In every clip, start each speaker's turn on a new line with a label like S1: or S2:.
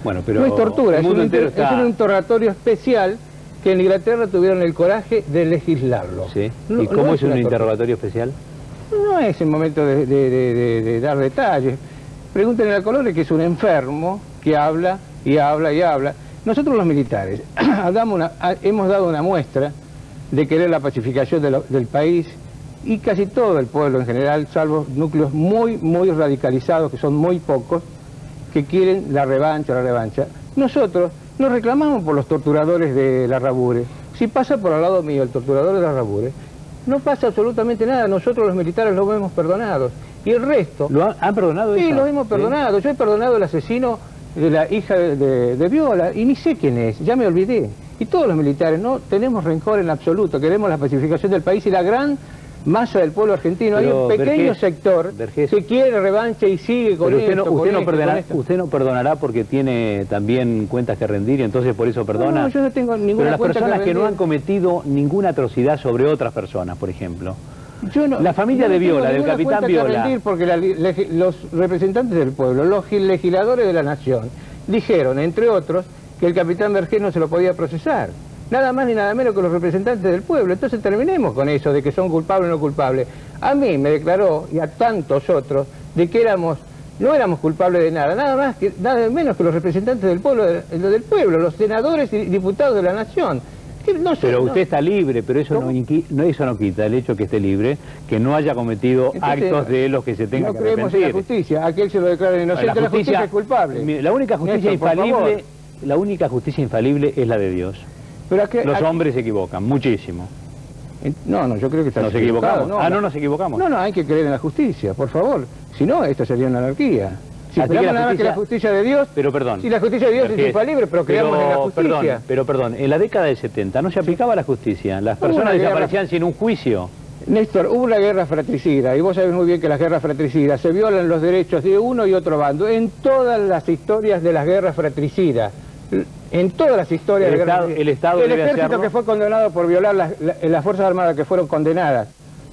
S1: Bueno, pero
S2: no es tortura, es un interrogatorio especial que en Inglaterra tuvieron el coraje de legislarlo.
S1: ¿Sí? ¿Y cómo es un interrogatorio especial?
S2: No es el momento de dar detalles. Pregúntenle a Colores, que es un enfermo que habla y habla y habla. Nosotros los militares hemos dado una muestra de querer la pacificación del país, y casi todo el pueblo en general, salvo núcleos muy radicalizados, que son muy pocos, que quieren la revancha. Nosotros nos reclamamos por los torturadores de Larrabure. Si pasa por al lado mío el torturador de Larrabure, no pasa absolutamente nada. Nosotros los militares lo hemos perdonado. Y el resto...
S1: ¿Lo han perdonado?
S2: Sí, lo hemos perdonado. ¿Sí? Yo he perdonado al asesino de la hija de Viola, y ni sé quién es, ya me olvidé. Y todos los militares no tenemos rencor en absoluto, queremos la pacificación del país, y la gran masa del pueblo argentino. Pero hay un pequeño sector que quiere revancha y sigue con esto.
S1: Usted no perdonará porque tiene también cuentas que rendir, y entonces por eso perdona.
S2: No, yo no tengo ninguna cuenta.
S1: Pero las personas que no han cometido ninguna atrocidad sobre otras personas, por ejemplo. La familia de Viola, del capitán Viola.
S2: Porque los representantes del pueblo, los legisladores de la nación, dijeron, entre otros, que el capitán Vergés no se lo podía procesar. Nada más ni nada menos que los representantes del pueblo. Entonces terminemos con eso de que son culpables o no culpables. A mí me declaró, y a tantos otros, de que no éramos culpables de nada, nada menos que los representantes del pueblo, los senadores y diputados de la nación. No sé,
S1: pero usted está libre, pero eso no quita el hecho que esté libre, que no haya cometido actos de los que se tenga que arrepentir.
S2: No creemos en la justicia, aquel se lo declara inocente, la justicia es culpable.
S1: La única justicia infalible es la de Dios.
S2: Pero
S1: los hombres se equivocan, muchísimo.
S2: No, yo creo que está equivocado.
S1: No nos equivocamos.
S2: No, hay que creer en la justicia, por favor. Si no, esta sería una anarquía. Si esperamos nada más que la justicia de Dios,
S1: pero perdón,
S2: si la justicia de Dios es infalible, pero creamos en la justicia.
S1: Perdón, en la década del 70 no se aplicaba la justicia, las personas desaparecían sin un juicio.
S2: Néstor, hubo una guerra fratricida, y vos sabés muy bien que las guerras fratricidas se violan los derechos de uno y otro bando, en todas las historias de las guerras fratricidas. En todas las historias
S1: el
S2: ejército que fue condenado por violar las Fuerzas Armadas que fueron condenadas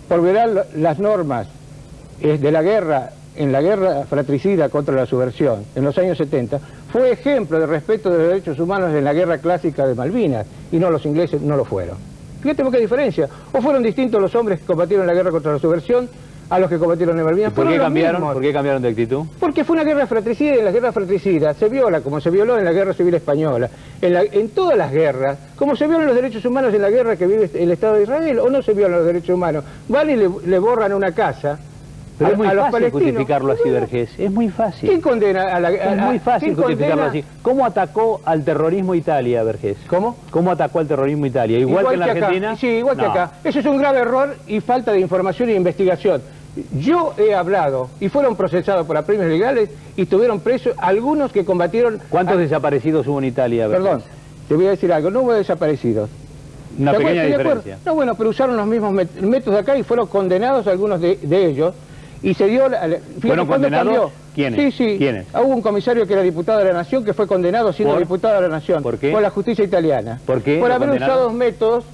S2: por violar las normas de la guerra, en la guerra fratricida contra la subversión, en los años 70, fue ejemplo de respeto de los derechos humanos en la guerra clásica de Malvinas, y no, los ingleses no lo fueron. Fíjate qué diferencia. ¿O fueron distintos los hombres que combatieron la guerra contra la subversión a los que combatieron en Malvinas?
S1: ¿Por qué cambiaron de actitud?
S2: Porque fue una guerra fratricida, y en las guerras fratricidas se viola, como se violó en la Guerra Civil Española, en todas las guerras, como se violan los derechos humanos en la guerra que vive el Estado de Israel, o no se violan los derechos humanos. Van y le borran una casa.
S1: Pero es muy fácil justificarlo así, Vergés. Es muy fácil.
S2: ¿Quién condena a la
S1: Es muy fácil justificarlo así. ¿Cómo atacó al terrorismo Italia, Vergés?
S2: ¿Cómo?
S1: ¿Cómo atacó al terrorismo Italia? ¿Igual que en la Argentina?
S2: Sí, igual que acá. Eso es un grave error y falta de información e investigación. Yo he hablado, y fueron procesados por apremios legales, y estuvieron presos algunos que combatieron...
S1: ¿Cuántos desaparecidos hubo en Italia, Vergés?
S2: Perdón, te voy a decir algo, no hubo desaparecidos.
S1: Una pequeña diferencia.
S2: No, bueno, pero usaron los mismos métodos de acá y fueron condenados algunos de ellos. Y se dio...
S1: ¿Fueron condenados? ¿Quiénes?
S2: Sí.
S1: ¿Quiénes?
S2: Hubo un comisario que era diputado de la Nación que fue condenado siendo diputado de la Nación.
S1: ¿Por qué?
S2: Por la justicia italiana.
S1: ¿Por qué?
S2: Por haber usado métodos...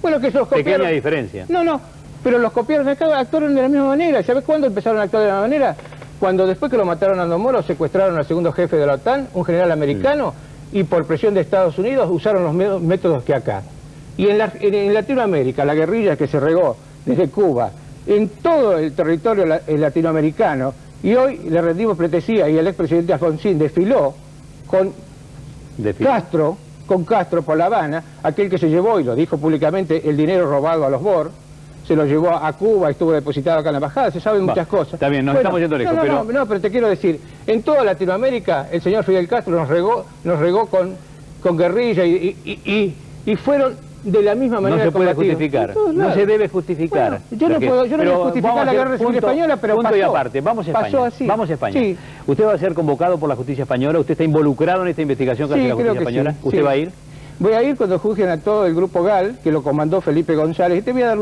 S2: Bueno, que se los copiaron.
S1: Pequeña diferencia.
S2: No, pero los copiaron acá, actuaron de la misma manera. ¿Sabes cuándo empezaron a actuar de la misma manera? Cuando después que lo mataron a Aldo Moro, secuestraron al segundo jefe de la OTAN, un general americano, y por presión de Estados Unidos usaron los mismos métodos que acá. Y en Latinoamérica, la guerrilla que se regó desde Cuba, en todo el territorio latinoamericano, y hoy le rendimos pleitesía, y el expresidente Alfonsín desfiló con Castro por La Habana, aquel que se llevó, y lo dijo públicamente, el dinero robado a los BOR, se lo llevó a Cuba, estuvo depositado acá en la embajada, se saben muchas cosas.
S1: Está bien, estamos yendo lejos,
S2: pero te quiero decir, en toda Latinoamérica el señor Fidel Castro nos regó con guerrilla y fueron de la misma manera.
S1: No se puede justificar, no se debe justificar.
S2: Bueno, yo no voy a justificar la guerra civil española, pero
S1: punto y aparte, vamos a España.
S2: Pasó así.
S1: Vamos a España.
S2: Sí.
S1: ¿Usted va a ser convocado por la justicia española? ¿Usted está involucrado en esta investigación que hace la justicia española?
S2: Sí.
S1: ¿Usted va a ir?
S2: Voy a ir cuando juzguen a todo el grupo GAL, que lo comandó Felipe González. Y te voy a dar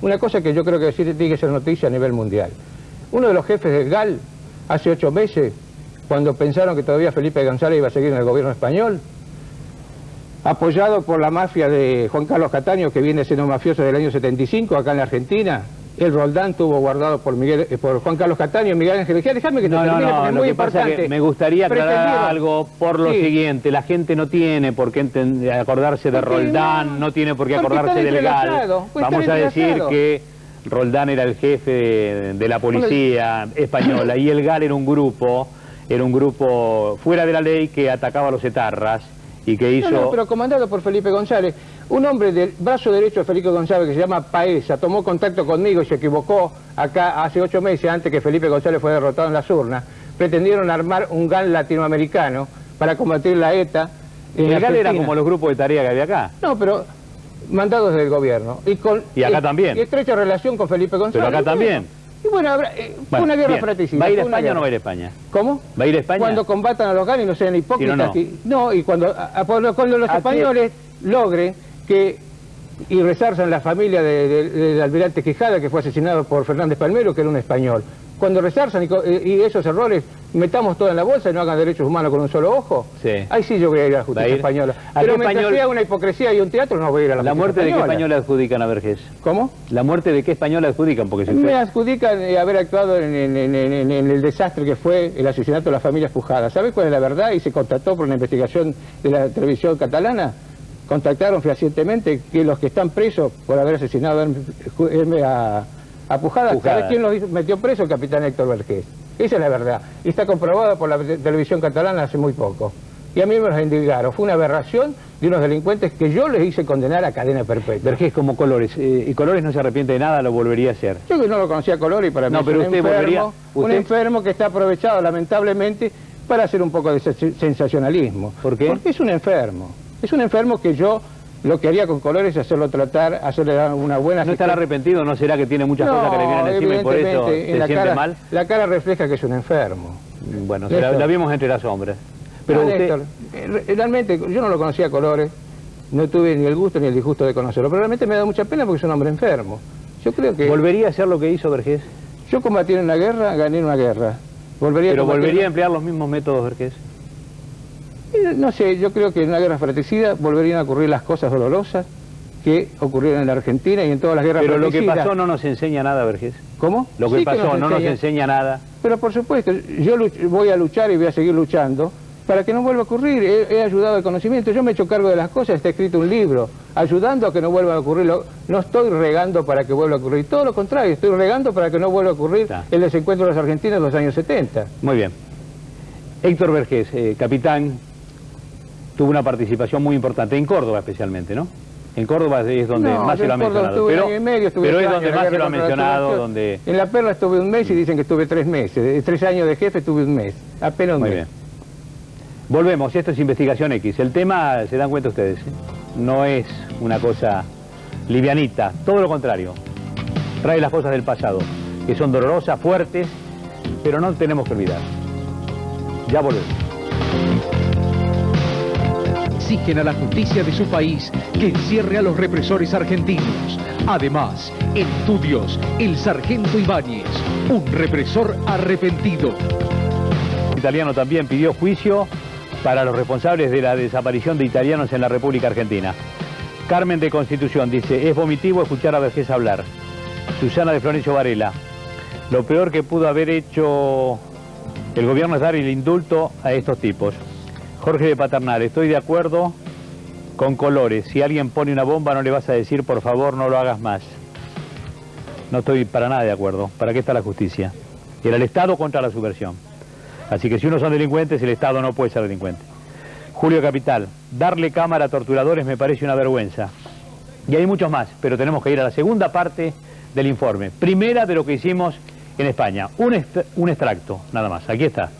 S2: una cosa que yo creo que sí tiene que ser noticia a nivel mundial. Uno de los jefes del GAL, hace 8 meses, cuando pensaron que todavía Felipe González iba a seguir en el gobierno español, apoyado por la mafia de Juan Carlos Cataño, que viene siendo mafioso desde el año 75 acá en la Argentina, el Roldán tuvo guardado por Juan Carlos Cataño y Miguel Ángel Mejía. Déjame que te termine, porque es muy importante.
S1: Me gustaría aclarar algo por lo siguiente. La gente no tiene por qué acordarse de Roldán, no tiene por qué acordarse del GAL. Vamos a decir que Roldán era el jefe de la policía española y el GAL era un grupo fuera de la ley que atacaba a los etarras y que hizo...
S2: No, pero comandado por Felipe González. Un hombre del brazo derecho de Felipe González que se llama Paesa tomó contacto conmigo y se equivocó acá hace 8 meses antes que Felipe González fue derrotado en las urnas. Pretendieron armar un GAL latinoamericano para combatir la ETA.
S1: El GAL era como los grupos de tarea que había acá.
S2: No, pero mandados del gobierno. Y
S1: acá también.
S2: Y estrecha relación con Felipe González.
S1: Pero acá también.
S2: Y bueno, fue una guerra fratricida.
S1: ¿Va a ir a España o no va a ir a España?
S2: ¿Cómo?
S1: ¿Va a ir a España?
S2: Cuando combatan a los GAL y no sean hipócritas. No, y cuando los españoles logren y rezarzan la familia del almirante Quijada, que fue asesinado por Fernández Palmero, que era un español. Cuando rezarzan y esos errores metamos todo en la bolsa y no hagan derechos humanos con un solo ojo, ahí sí yo voy a ir a la justicia española. Pero mientras sea una hipocresía y un teatro, no voy a ir a la justicia
S1: muerte
S2: española.
S1: ¿De qué español le adjudican a Vergés?
S2: ¿Cómo?
S1: ¿La muerte de qué español le adjudican? Porque
S2: me adjudican haber actuado en el desastre que fue el asesinato de las familias Pujadas. ¿Sabe cuál es la verdad? Y se constató por una investigación de la televisión catalana. Contactaron fehacientemente que los que están presos por haber asesinado a Pujadas. ¿Sabes quién los metió preso? El capitán Héctor Vergés. Esa es la verdad. Y está comprobada por la televisión catalana hace muy poco. Y a mí me los indicaron. Fue una aberración de unos delincuentes que yo les hice condenar a cadena perpetua.
S1: Vergés como Colores. Y Colores no se arrepiente de nada, lo volvería a hacer.
S2: Yo que no lo conocía a Colores y para mí es un enfermo que está aprovechado lamentablemente para hacer un poco de sensacionalismo.
S1: ¿Por qué?
S2: Porque es un enfermo. Es un enfermo que yo lo que haría con Colores es hacerlo tratar, hacerle dar una buena...
S1: ¿No estará arrepentido? ¿No será que tiene muchas cosas que le vienen encima y por eso se siente mal?
S2: La cara refleja que es un enfermo.
S1: Bueno, la vimos entre las sombras. Pero
S2: Néstor, realmente yo no lo conocía a Colores, no tuve ni el gusto ni el disgusto de conocerlo, pero realmente me da mucha pena porque es un hombre enfermo. Yo creo que...
S1: ¿Volvería a hacer lo que hizo Vergés?
S2: Yo combatí en una guerra, gané en una guerra.
S1: ¿Pero volvería a emplear los mismos métodos Vergés?
S2: No sé, yo creo que en una guerra fratricida volverían a ocurrir las cosas dolorosas que ocurrieron en la Argentina y en todas las guerras fratricidas.
S1: Pero lo que pasó no nos enseña nada, Vergés.
S2: ¿Cómo?
S1: Lo que pasó no nos enseña nada.
S2: Pero por supuesto, yo voy a luchar y voy a seguir luchando para que no vuelva a ocurrir. He ayudado al conocimiento, yo me he hecho cargo de las cosas, está escrito un libro, ayudando a que no vuelva a ocurrir. No estoy regando para que vuelva a ocurrir, todo lo contrario, estoy regando para que no vuelva a ocurrir el desencuentro de los argentinos en los años 70.
S1: Muy bien. Héctor Vergés, capitán, tuvo una participación muy importante, en Córdoba especialmente, ¿no? En Córdoba es donde más se lo ha mencionado. Pero es donde más se lo ha mencionado, donde...
S2: En La Perla estuve un mes y dicen que estuve 3 meses. De 3 años de jefe estuve un mes, apenas un mes.
S1: Muy bien. Volvemos, esto es Investigación X. El tema, se dan cuenta ustedes, no es una cosa livianita, todo lo contrario. Trae las cosas del pasado, que son dolorosas, fuertes, pero no tenemos que olvidar. Ya volvemos.
S3: Exigen a la justicia de su país que encierre a los represores argentinos. Además, en estudios, el sargento Ibáñez, un represor arrepentido.
S1: El italiano también pidió juicio para los responsables de la desaparición de italianos en la República Argentina. Carmen de Constitución dice, es vomitivo escuchar a Vergés hablar. Susana de Florencio Varela, lo peor que pudo haber hecho el gobierno es dar el indulto a estos tipos. Jorge de Paternal, estoy de acuerdo con Colores. Si alguien pone una bomba no le vas a decir, por favor, no lo hagas más. No estoy para nada de acuerdo. ¿Para qué está la justicia? Era el Estado contra la subversión. Así que si uno son delincuentes, el Estado no puede ser delincuente. Julio Capital, darle cámara a torturadores me parece una vergüenza. Y hay muchos más, pero tenemos que ir a la segunda parte del informe. Primera de lo que hicimos en España. Un extracto, nada más. Aquí está.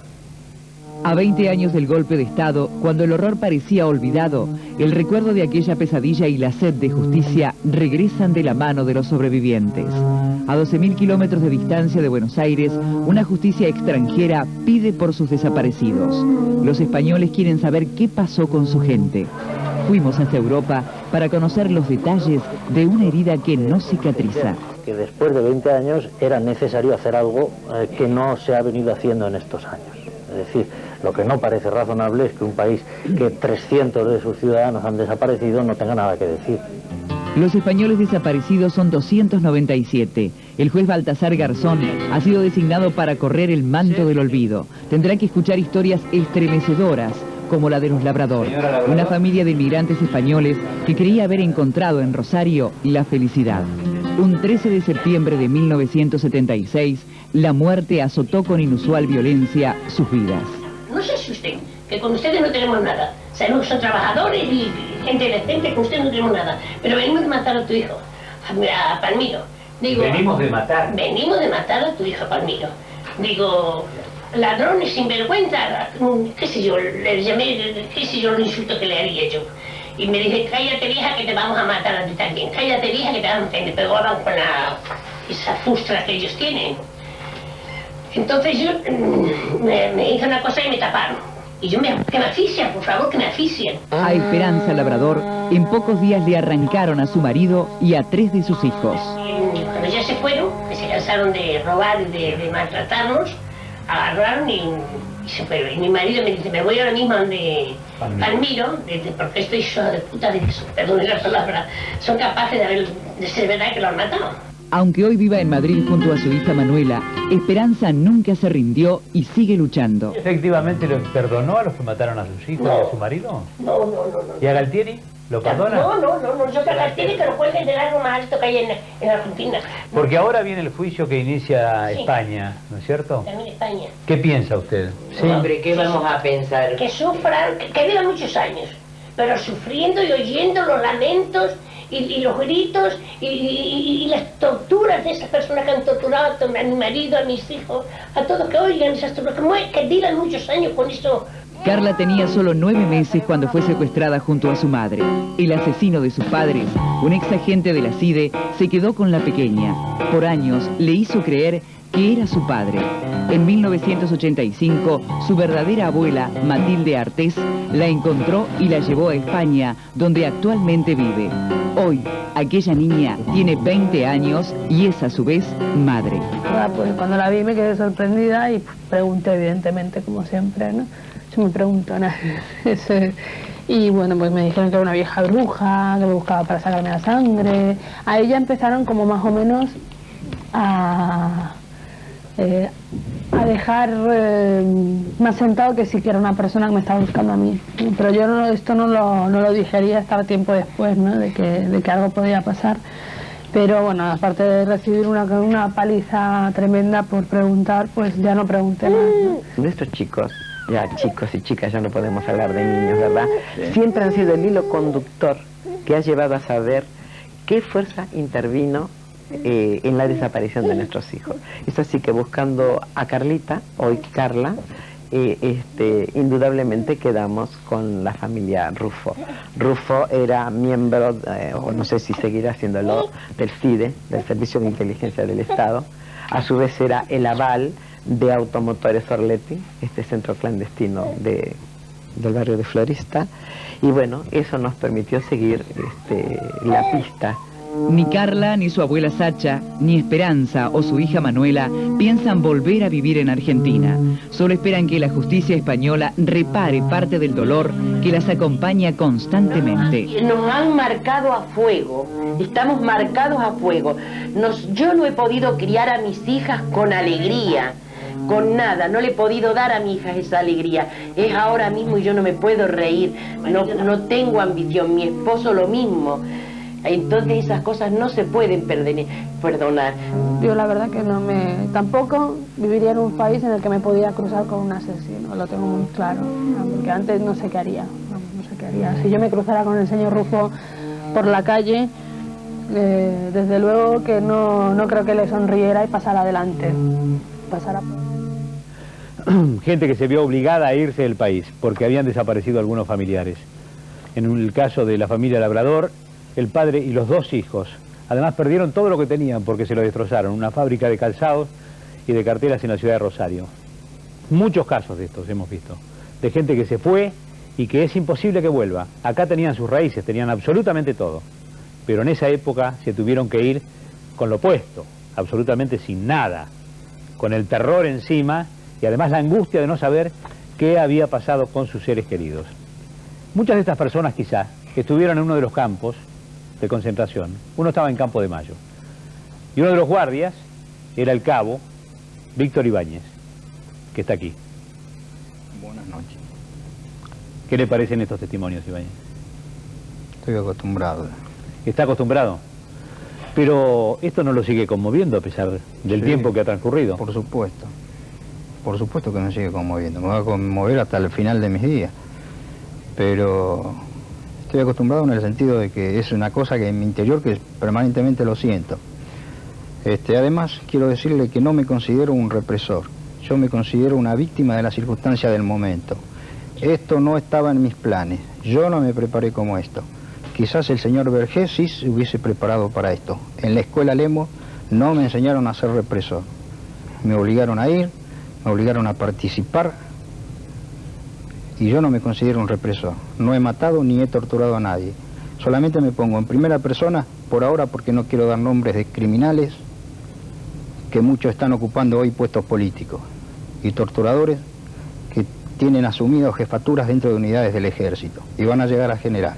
S4: A 20 años del golpe de Estado, cuando el horror parecía olvidado, el recuerdo de aquella pesadilla y la sed de justicia regresan de la mano de los sobrevivientes. A 12.000 kilómetros de distancia de Buenos Aires, una justicia extranjera pide por sus desaparecidos. Los españoles quieren saber qué pasó con su gente. Fuimos hasta Europa para conocer los detalles de una herida que no cicatriza.
S5: Que después de 20 años era necesario hacer algo que no se ha venido haciendo en estos años. Es decir, lo que no parece razonable es que un país que 300 de sus ciudadanos han desaparecido no tenga nada que decir.
S4: Los españoles desaparecidos son 297. El juez Baltasar Garzón ha sido designado para correr el manto del olvido. Tendrá que escuchar historias estremecedoras, como la de los Labrador, una familia de inmigrantes españoles que creía haber encontrado en Rosario la felicidad. Un 13 de septiembre de 1976, la muerte azotó con inusual violencia sus vidas.
S6: No se asusten, que con ustedes no tenemos nada. Sabemos que son trabajadores y gente decente, con ustedes no tenemos nada. Pero venimos de matar a tu hijo, a Palmiro. Digo,
S1: Venimos de matar.
S6: Venimos de matar a tu hijo, Palmiro. Digo, ladrones, sinvergüenza, qué sé yo, les llamé, qué sé yo, el insulto que le haría yo. Y me dije, cállate vieja que te vamos a matar a ti también, cállate vieja que te vamos a matar. Me pegaban con esa frustra que ellos tienen. Entonces yo me hice una cosa y me taparon. Y yo que me asfixian, por favor, que me asfixian.
S4: A Esperanza Labrador, en pocos días le arrancaron a su marido y a 3 de sus hijos.
S6: Cuando ya se fueron, que se cansaron de robar y de maltratarnos, agarraron y se fueron. Y mi marido me dice, me voy ahora mismo donde Palmiro, porque estos hijos de puta, perdón la palabra, son capaces de ser verdad que lo han matado.
S4: Aunque hoy viva en Madrid junto a su hija Manuela, Esperanza nunca se rindió y sigue luchando.
S1: ¿Efectivamente lo perdonó a los que mataron a sus hijos y a su marido?
S6: No.
S1: ¿Y a Galtieri? ¿Lo perdona?
S6: No, yo que a Galtieri que lo cuelguen del árbol más alto que hay en Argentina.
S1: Porque ahora viene el juicio que inicia
S6: Sí.
S1: España, ¿no es cierto?
S6: También España.
S1: ¿Qué piensa usted?
S6: Sí.
S7: Hombre, ¿qué vamos a pensar?
S6: Que sufran, que vivan muchos años, pero sufriendo y oyendo los lamentos y los gritos y las torturas de esas personas que han torturado a mi marido, a mis hijos, a todos que oigan esas torturas, que vivan muchos años con eso.
S4: Carla tenía solo 9 meses cuando fue secuestrada junto a su madre. El asesino de sus padres, un ex agente de la CIDE, se quedó con la pequeña. Por años le hizo creer que era su padre. En 1985, su verdadera abuela, Matilde Artés, la encontró y la llevó a España, donde actualmente vive. Hoy, aquella niña tiene 20 años y es a su vez madre.
S8: Pues cuando la vi me quedé sorprendida y pregunté, evidentemente, como siempre, ¿no? Yo me pregunto a nadie. Y bueno, pues me dijeron que era una vieja bruja, que me buscaba para sacarme la sangre. A ella empezaron como más o menos a dejar más sentado que sí que era una persona que me estaba buscando a mí. Pero yo esto no lo digería hasta tiempo después, ¿no? de que algo podía pasar. Pero bueno, aparte de recibir una paliza tremenda por preguntar, pues ya no pregunté más, ¿no?
S7: De estos chicos, ya chicos y chicas, ya no podemos hablar de niños, ¿verdad? Siempre han sido el hilo conductor que ha llevado a saber qué fuerza intervino en la desaparición de nuestros hijos. Es así que buscando a Carlita, hoy Carla, indudablemente quedamos con la familia Rufo. Rufo era miembro, o no sé si seguirá haciéndolo, del CIDE, del Servicio de Inteligencia del Estado. A su vez era el aval de Automotores Orletti, este centro clandestino del barrio de Florista. Y bueno, eso nos permitió seguir la pista.
S4: Ni Carla, ni su abuela Sacha, ni Esperanza o su hija Manuela piensan volver a vivir en Argentina. Solo esperan que la justicia española repare parte del dolor que las acompaña constantemente.
S9: Nos han marcado a fuego, estamos marcados a fuego. Yo no he podido criar a mis hijas con alegría, con nada, no le he podido dar a mi hija esa alegría. Es ahora mismo y yo no me puedo reír, no tengo ambición, mi esposo lo mismo. Entonces esas cosas no se pueden perdonar.
S8: Yo la verdad que tampoco viviría en un país en el que me podía cruzar con un asesino, lo tengo muy claro, porque antes no sé qué haría, no sé qué haría. Si yo me cruzara con el señor Rufo por la calle, desde luego que no creo que le sonriera y pasara adelante.
S1: Gente que se vio obligada a irse del país porque habían desaparecido algunos familiares. En el caso de la familia Labrador, el padre y los 2 hijos. Además perdieron todo lo que tenían porque se lo destrozaron. Una fábrica de calzados y de carteras en la ciudad de Rosario. Muchos casos de estos hemos visto. De gente que se fue y que es imposible que vuelva. Acá tenían sus raíces, tenían absolutamente todo. Pero en esa época se tuvieron que ir con lo opuesto, absolutamente sin nada. Con el terror encima y además la angustia de no saber qué había pasado con sus seres queridos. Muchas de estas personas quizás estuvieron en uno de los campos de concentración. Uno estaba en Campo de Mayo. Y uno de los guardias era el cabo Víctor Ibáñez, que está aquí.
S10: Buenas noches.
S1: ¿Qué le parecen estos testimonios, Ibáñez?
S10: Estoy acostumbrado.
S1: ¿Está acostumbrado? Pero esto no lo sigue conmoviendo a pesar del tiempo que ha transcurrido.
S10: Por supuesto. Por supuesto que me sigue conmoviendo. Me va a conmover hasta el final de mis días. Pero estoy acostumbrado en el sentido de que es una cosa que en mi interior que permanentemente lo siento. Además, quiero decirle que no me considero un represor. Yo me considero una víctima de la circunstancia del momento. Esto no estaba en mis planes. Yo no me preparé como esto. Quizás el señor Vergés sí se hubiese preparado para esto. En la escuela Lemos no me enseñaron a ser represor. Me obligaron a ir, me obligaron a participar, y yo no me considero un represor. No he matado ni he torturado a nadie. Solamente me pongo en primera persona, por ahora porque no quiero dar nombres de criminales, que muchos están ocupando hoy puestos políticos, y torturadores que tienen asumido jefaturas dentro de unidades del ejército, y van a llegar a general.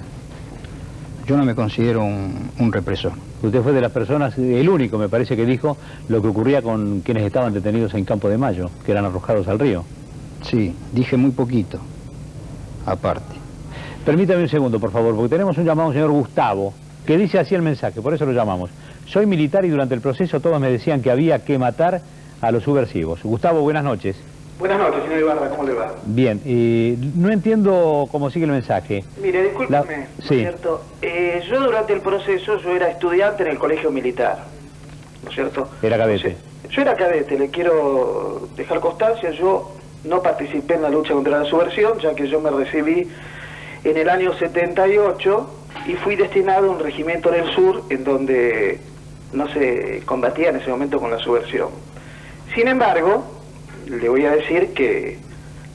S10: Yo no me considero un represor.
S1: Usted fue de las personas, el único me parece que dijo lo que ocurría con quienes estaban detenidos en Campo de Mayo, que eran arrojados al río.
S10: Sí, dije muy poquito, aparte.
S1: Permítame un segundo, por favor, porque tenemos un llamado a un señor Gustavo, que dice así el mensaje, por eso lo llamamos. Soy militar y durante el proceso todos me decían que había que matar a los subversivos. Gustavo, buenas noches.
S11: Buenas noches, señor Ibarra, ¿cómo le va?
S1: Bien, no entiendo cómo sigue el mensaje.
S11: Mire, discúlpeme,
S1: Sí.
S11: ¿cierto? Yo durante el proceso, yo era estudiante en el colegio militar, ¿no es cierto?
S1: Era cadete.
S11: Yo era cadete, le quiero dejar constancia, yo no participé en la lucha contra la subversión, ya que yo me recibí en el año 78 y fui destinado a un regimiento en el sur, en donde no se combatía en ese momento con la subversión. Sin embargo, le voy a decir que,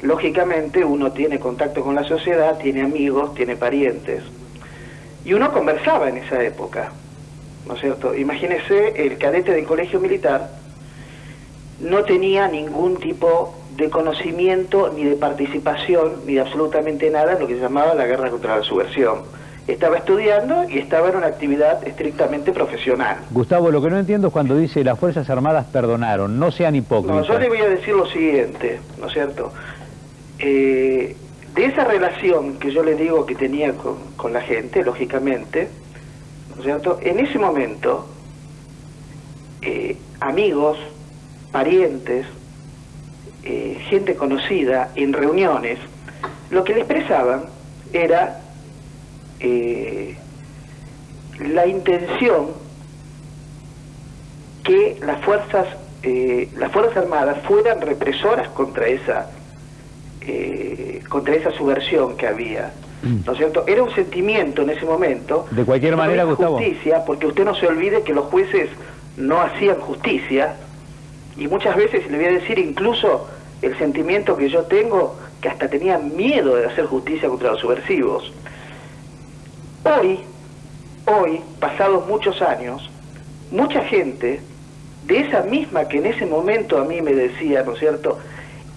S11: lógicamente, uno tiene contacto con la sociedad, tiene amigos, tiene parientes. Y uno conversaba en esa época, ¿no es cierto? Imagínese, el cadete del colegio militar no tenía ningún tipo de conocimiento, ni de participación, ni de absolutamente nada en lo que se llamaba la guerra contra la subversión. Estaba estudiando y estaba en una actividad estrictamente profesional.
S1: Gustavo, lo que no entiendo es cuando dice las Fuerzas Armadas perdonaron, no sean hipócritas.
S11: No, yo le voy a decir lo siguiente, ¿no es cierto? De esa relación que yo le digo que tenía con la gente, lógicamente, ¿no es cierto? En ese momento, amigos, parientes, gente conocida en reuniones, lo que le expresaban era la intención que las Fuerzas Armadas fueran represoras contra esa subversión que había, ¿no es cierto? Era un sentimiento en ese momento.
S1: De cualquier manera, Gustavo.
S11: Justicia, porque usted no se olvide que los jueces no hacían justicia, y muchas veces, le voy a decir, incluso el sentimiento que yo tengo, que hasta tenía miedo de hacer justicia contra los subversivos. Hoy, pasados muchos años, mucha gente de esa misma que en ese momento a mí me decía, ¿no es cierto?,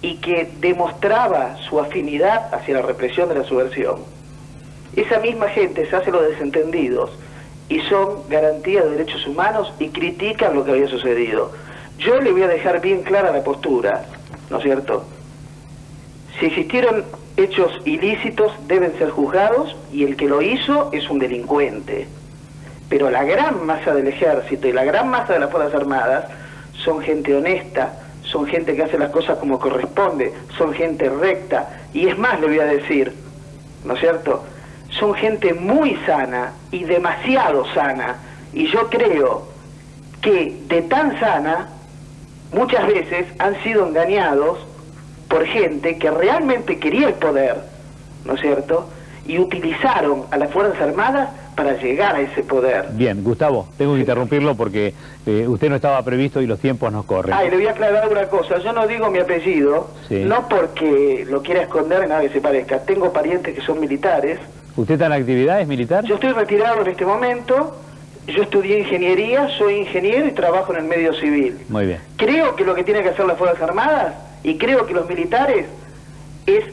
S11: y que demostraba su afinidad hacia la represión de la subversión, esa misma gente se hace los desentendidos y son garantía de derechos humanos y critican lo que había sucedido. Yo le voy a dejar bien clara la postura, ¿no es cierto? Si existieron hechos ilícitos, deben ser juzgados, y el que lo hizo es un delincuente. Pero la gran masa del ejército y la gran masa de las Fuerzas Armadas son gente honesta, son gente que hace las cosas como corresponde, son gente recta, y es más, le voy a decir, ¿no es cierto?, son gente muy sana y demasiado sana, y yo creo que de tan sana muchas veces han sido engañados por gente que realmente quería el poder, ¿no es cierto?, y utilizaron a las Fuerzas Armadas para llegar a ese poder.
S1: Bien, Gustavo, tengo que interrumpirlo porque usted no estaba previsto y los tiempos nos corren.
S11: Y le voy a aclarar una cosa, yo no digo mi apellido,
S1: Sí.
S11: no porque lo quiera esconder en nada que se parezca, tengo parientes que son militares.
S1: ¿Usted está en actividades militar?
S11: Yo estoy retirado en este momento, yo estudié ingeniería, soy ingeniero y trabajo en el medio civil.
S1: Muy bien.
S11: Creo que lo que tienen que hacer las Fuerzas Armadas, y creo que los militares, es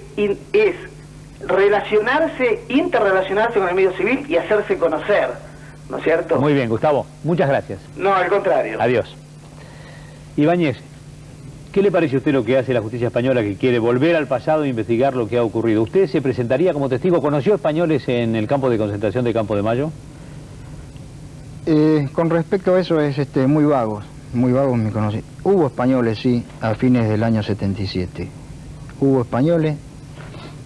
S11: relacionarse, interrelacionarse con el medio civil y hacerse conocer. ¿no es cierto?
S1: Muy bien, Gustavo, muchas gracias.
S11: No, al contrario.
S1: Adiós. Ibáñez, ¿qué le parece a usted lo que hace la justicia española, que quiere volver al pasado e investigar lo que ha ocurrido? ¿Usted se presentaría como testigo? ¿Conoció españoles en el campo de concentración de Campo de Mayo?
S10: Con respecto a eso es muy vagos me conocí. Hubo españoles, sí, a fines del año 77. Hubo españoles,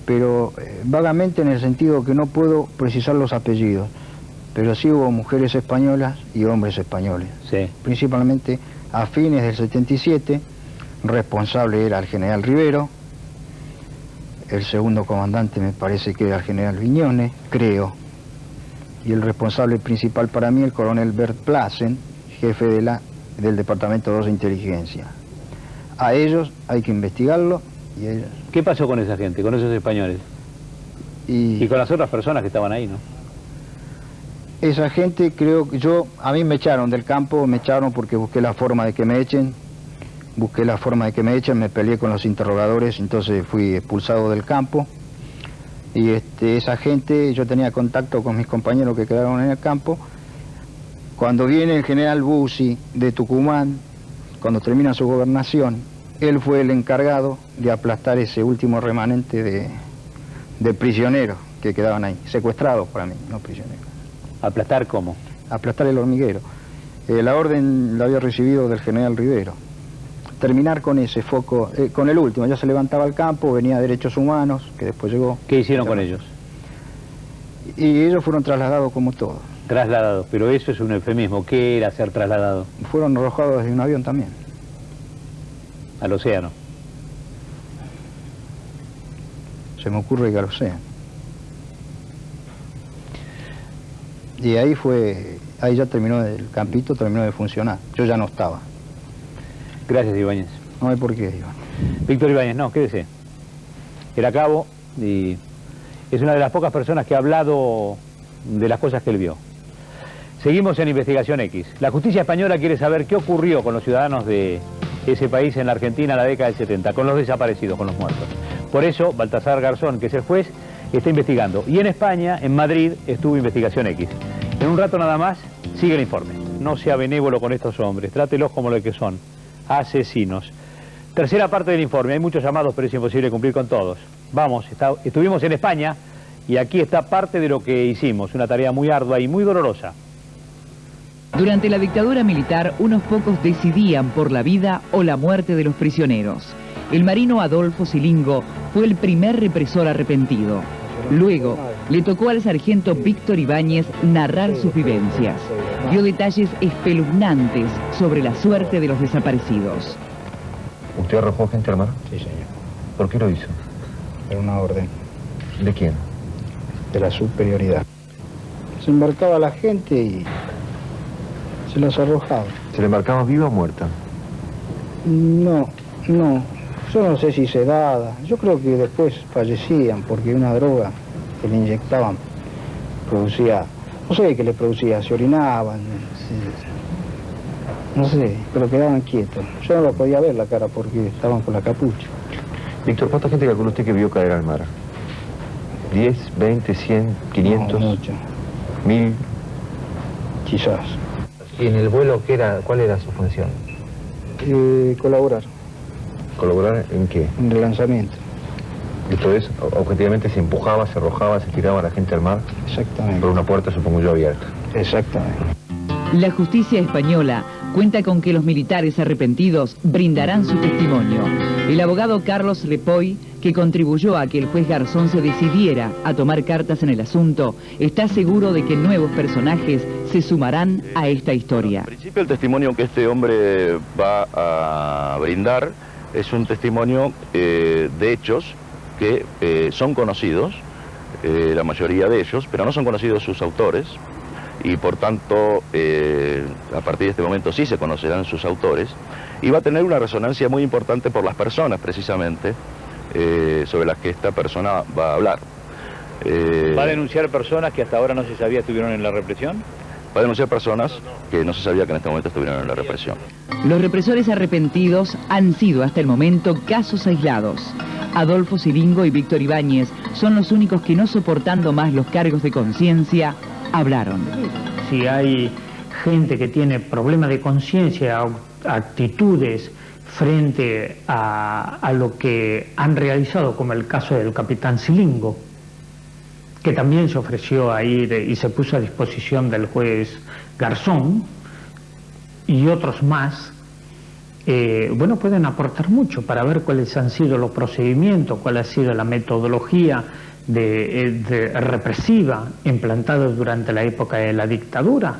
S10: pero vagamente en el sentido que no puedo precisar los apellidos. Pero sí hubo mujeres españolas y hombres españoles.
S1: Sí.
S10: Principalmente a fines del 77, responsable era el general Rivero, el segundo comandante me parece que era el general Viñones, creo, y el responsable principal para mí el coronel Bert Plassen, jefe del Departamento 2 de Inteligencia. A ellos hay que investigarlo y ellos...
S1: ¿Qué pasó con esa gente, con esos españoles? Y con las otras personas que estaban ahí, ¿no?
S10: Esa gente, creo que a mí me echaron del campo, me echaron porque busqué la forma de que me echen, me peleé con los interrogadores, entonces fui expulsado del campo. Y esa gente, yo tenía contacto con mis compañeros que quedaron en el campo. Cuando viene el general Bussi de Tucumán, cuando termina su gobernación, él fue el encargado de aplastar ese último remanente de prisioneros que quedaban ahí, secuestrados para mí, no prisioneros.
S1: ¿Aplastar cómo?
S10: Aplastar el hormiguero. La orden la había recibido del general Rivero. Terminar con ese foco, con el último, ya se levantaba al campo, venía Derechos Humanos, que después llegó.
S1: ¿Qué hicieron con ellos?
S10: Y ellos fueron trasladados como todos.
S1: Trasladados, pero eso es un eufemismo. ¿Qué era ser trasladado?
S10: Fueron arrojados desde un avión también.
S1: Al océano.
S10: Se me ocurre que al océano. Y ahí ya terminó el campito, terminó de funcionar. Yo ya no estaba.
S1: Gracias, Ibáñez.
S10: No hay por qué, Iván.
S1: Víctor Ibáñez, no, quédese. Era cabo y es una de las pocas personas que ha hablado de las cosas que él vio. Seguimos en Investigación X. La justicia española quiere saber qué ocurrió con los ciudadanos de ese país en la Argentina en la década del 70, con los desaparecidos, con los muertos. Por eso, Baltasar Garzón, que es el juez, está investigando. Y en España, en Madrid, estuvo Investigación X. En un rato nada más, sigue el informe. No sea benévolo con estos hombres, trátelos como lo que son, asesinos. Tercera parte del informe, hay muchos llamados, pero es imposible cumplir con todos. Vamos, estuvimos en España y aquí está parte de lo que hicimos, una tarea muy ardua y muy dolorosa.
S4: Durante la dictadura militar, unos pocos decidían por la vida o la muerte de los prisioneros. El marino Adolfo Silingo fue el primer represor arrepentido. Luego, le tocó al sargento Víctor Ibáñez narrar sus vivencias. Dio detalles espeluznantes sobre la suerte de los desaparecidos.
S12: ¿Usted arrojó gente al mar?
S10: Sí, señor.
S12: ¿Por qué lo hizo?
S10: Era una orden.
S12: ¿De quién?
S10: De la superioridad. Se embarcaba la gente y se las arrojaba.
S12: ¿Se le embarcaba viva o muerta?
S10: No. Yo no sé si sedada. Yo creo que después fallecían porque una droga que le inyectaban producía... No sé qué le producía, se orinaban, no sé, pero quedaban quietos. Yo no lo podía ver la cara porque estaban con la capucha.
S12: Víctor, ¿cuánta gente calculó usted que vio caer al mar? ¿10, 20, 100, 500?
S10: No, mucho.
S12: 1000.
S10: Quizás.
S12: ¿Y en el vuelo cuál era su función?
S10: Colaborar.
S12: ¿Colaborar en qué?
S10: En el lanzamiento.
S12: Esto es, objetivamente se empujaba, se arrojaba, se tiraba a la gente al mar.
S10: Exactamente.
S12: Por una puerta, supongo yo, abierta.
S10: Exactamente.
S4: La justicia española cuenta con que los militares arrepentidos brindarán su testimonio. El abogado Carlos Lepoy, que contribuyó a que el juez Garzón se decidiera a tomar cartas en el asunto, está seguro de que nuevos personajes se sumarán a esta historia.
S13: En principio, el testimonio que este hombre va a brindar es un testimonio de hechos que son conocidos, la mayoría de ellos, pero no son conocidos sus autores, y por tanto, a partir de este momento sí se conocerán sus autores, y va a tener una resonancia muy importante por las personas, precisamente, sobre las que esta persona va a hablar.
S1: ¿Va a denunciar personas que hasta ahora no se sabía estuvieron en la represión?
S13: Va a denunciar personas que no se sabía que en este momento estuvieron en la represión.
S4: Los represores arrepentidos han sido hasta el momento casos aislados. Adolfo Silingo y Víctor Ibáñez son los únicos que, no soportando más los cargos de conciencia, hablaron.
S14: Si hay gente que tiene problemas de conciencia, actitudes frente a lo que han realizado, como el caso del capitán Silingo, que también se ofreció a ir y se puso a disposición del juez Garzón, y otros más, bueno, pueden aportar mucho para ver cuáles han sido los procedimientos, cuál ha sido la metodología represiva implantada durante la época de la dictadura.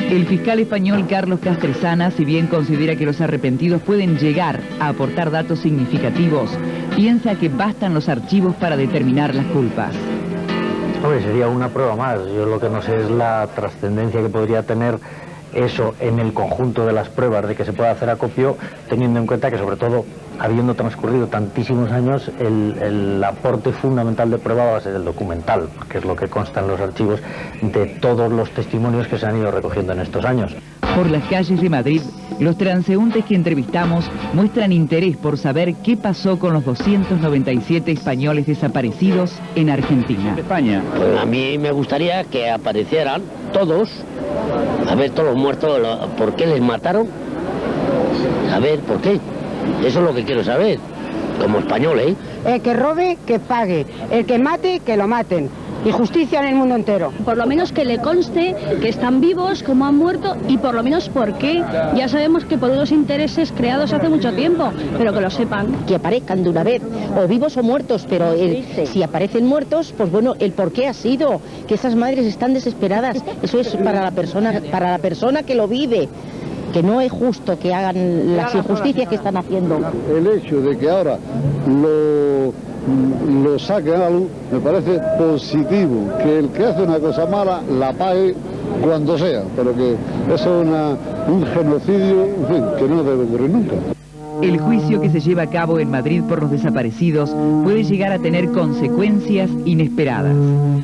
S4: El fiscal español Carlos Castresana, si bien considera que los arrepentidos pueden llegar a aportar datos significativos, piensa que bastan los archivos para determinar las culpas.
S5: Hombre, sería una prueba más. Yo lo que no sé es la trascendencia que podría tener eso en el conjunto de las pruebas de que se pueda hacer acopio, teniendo en cuenta que, sobre todo, habiendo transcurrido tantísimos años, el aporte fundamental de prueba va a ser el documental, que es lo que consta en los archivos de todos los testimonios que se han ido recogiendo en estos años.
S4: Por las calles de Madrid, los transeúntes que entrevistamos muestran interés por saber qué pasó con los 297 españoles desaparecidos en Argentina.
S15: España. Pues a mí me gustaría que aparecieran todos, a ver todos los muertos, ¿por qué les mataron? A ver, ¿por qué? Eso es lo que quiero saber, como español, ¿eh?
S16: El que robe, que pague. El que mate, que lo maten. Y justicia en el mundo entero.
S17: Por lo menos que le conste que están vivos, cómo han muerto y por lo menos por qué. Ya sabemos que por unos intereses creados hace mucho tiempo, pero que lo sepan.
S18: Que aparezcan de una vez, o vivos o muertos, pero si aparecen muertos, pues bueno, el por qué ha sido, que esas madres están desesperadas. Eso es para la persona que lo vive. Que no es justo que hagan las injusticias que están haciendo.
S19: El hecho de que ahora lo saquen a la luz me parece positivo, que el que hace una cosa mala la pague cuando sea, pero que eso es un genocidio, en fin, que no debe ocurrir nunca.
S4: El juicio que se lleva a cabo en Madrid por los desaparecidos puede llegar a tener consecuencias inesperadas.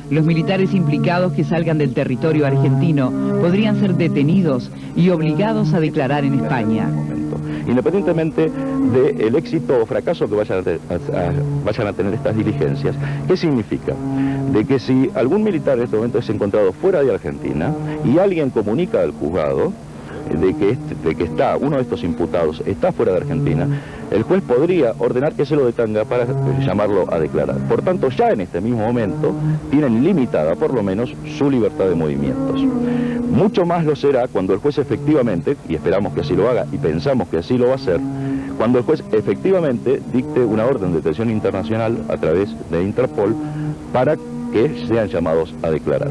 S4: Los militares implicados que salgan del territorio argentino podrían ser detenidos y obligados a declarar en España.
S13: Independientemente del éxito o fracaso que vayan a tener estas diligencias, ¿qué significa? De que si algún militar en este momento es encontrado fuera de Argentina y alguien comunica al juzgado de que está uno de estos imputados está fuera de Argentina, el juez podría ordenar que se lo detenga para llamarlo a declarar. Por tanto, ya en este mismo momento tienen limitada por lo menos su libertad de movimientos. Mucho más lo será cuando el juez efectivamente, y esperamos que así lo haga y pensamos que así lo va a hacer, cuando el juez efectivamente dicte una orden de detención internacional a través de Interpol para que sean llamados a declarar.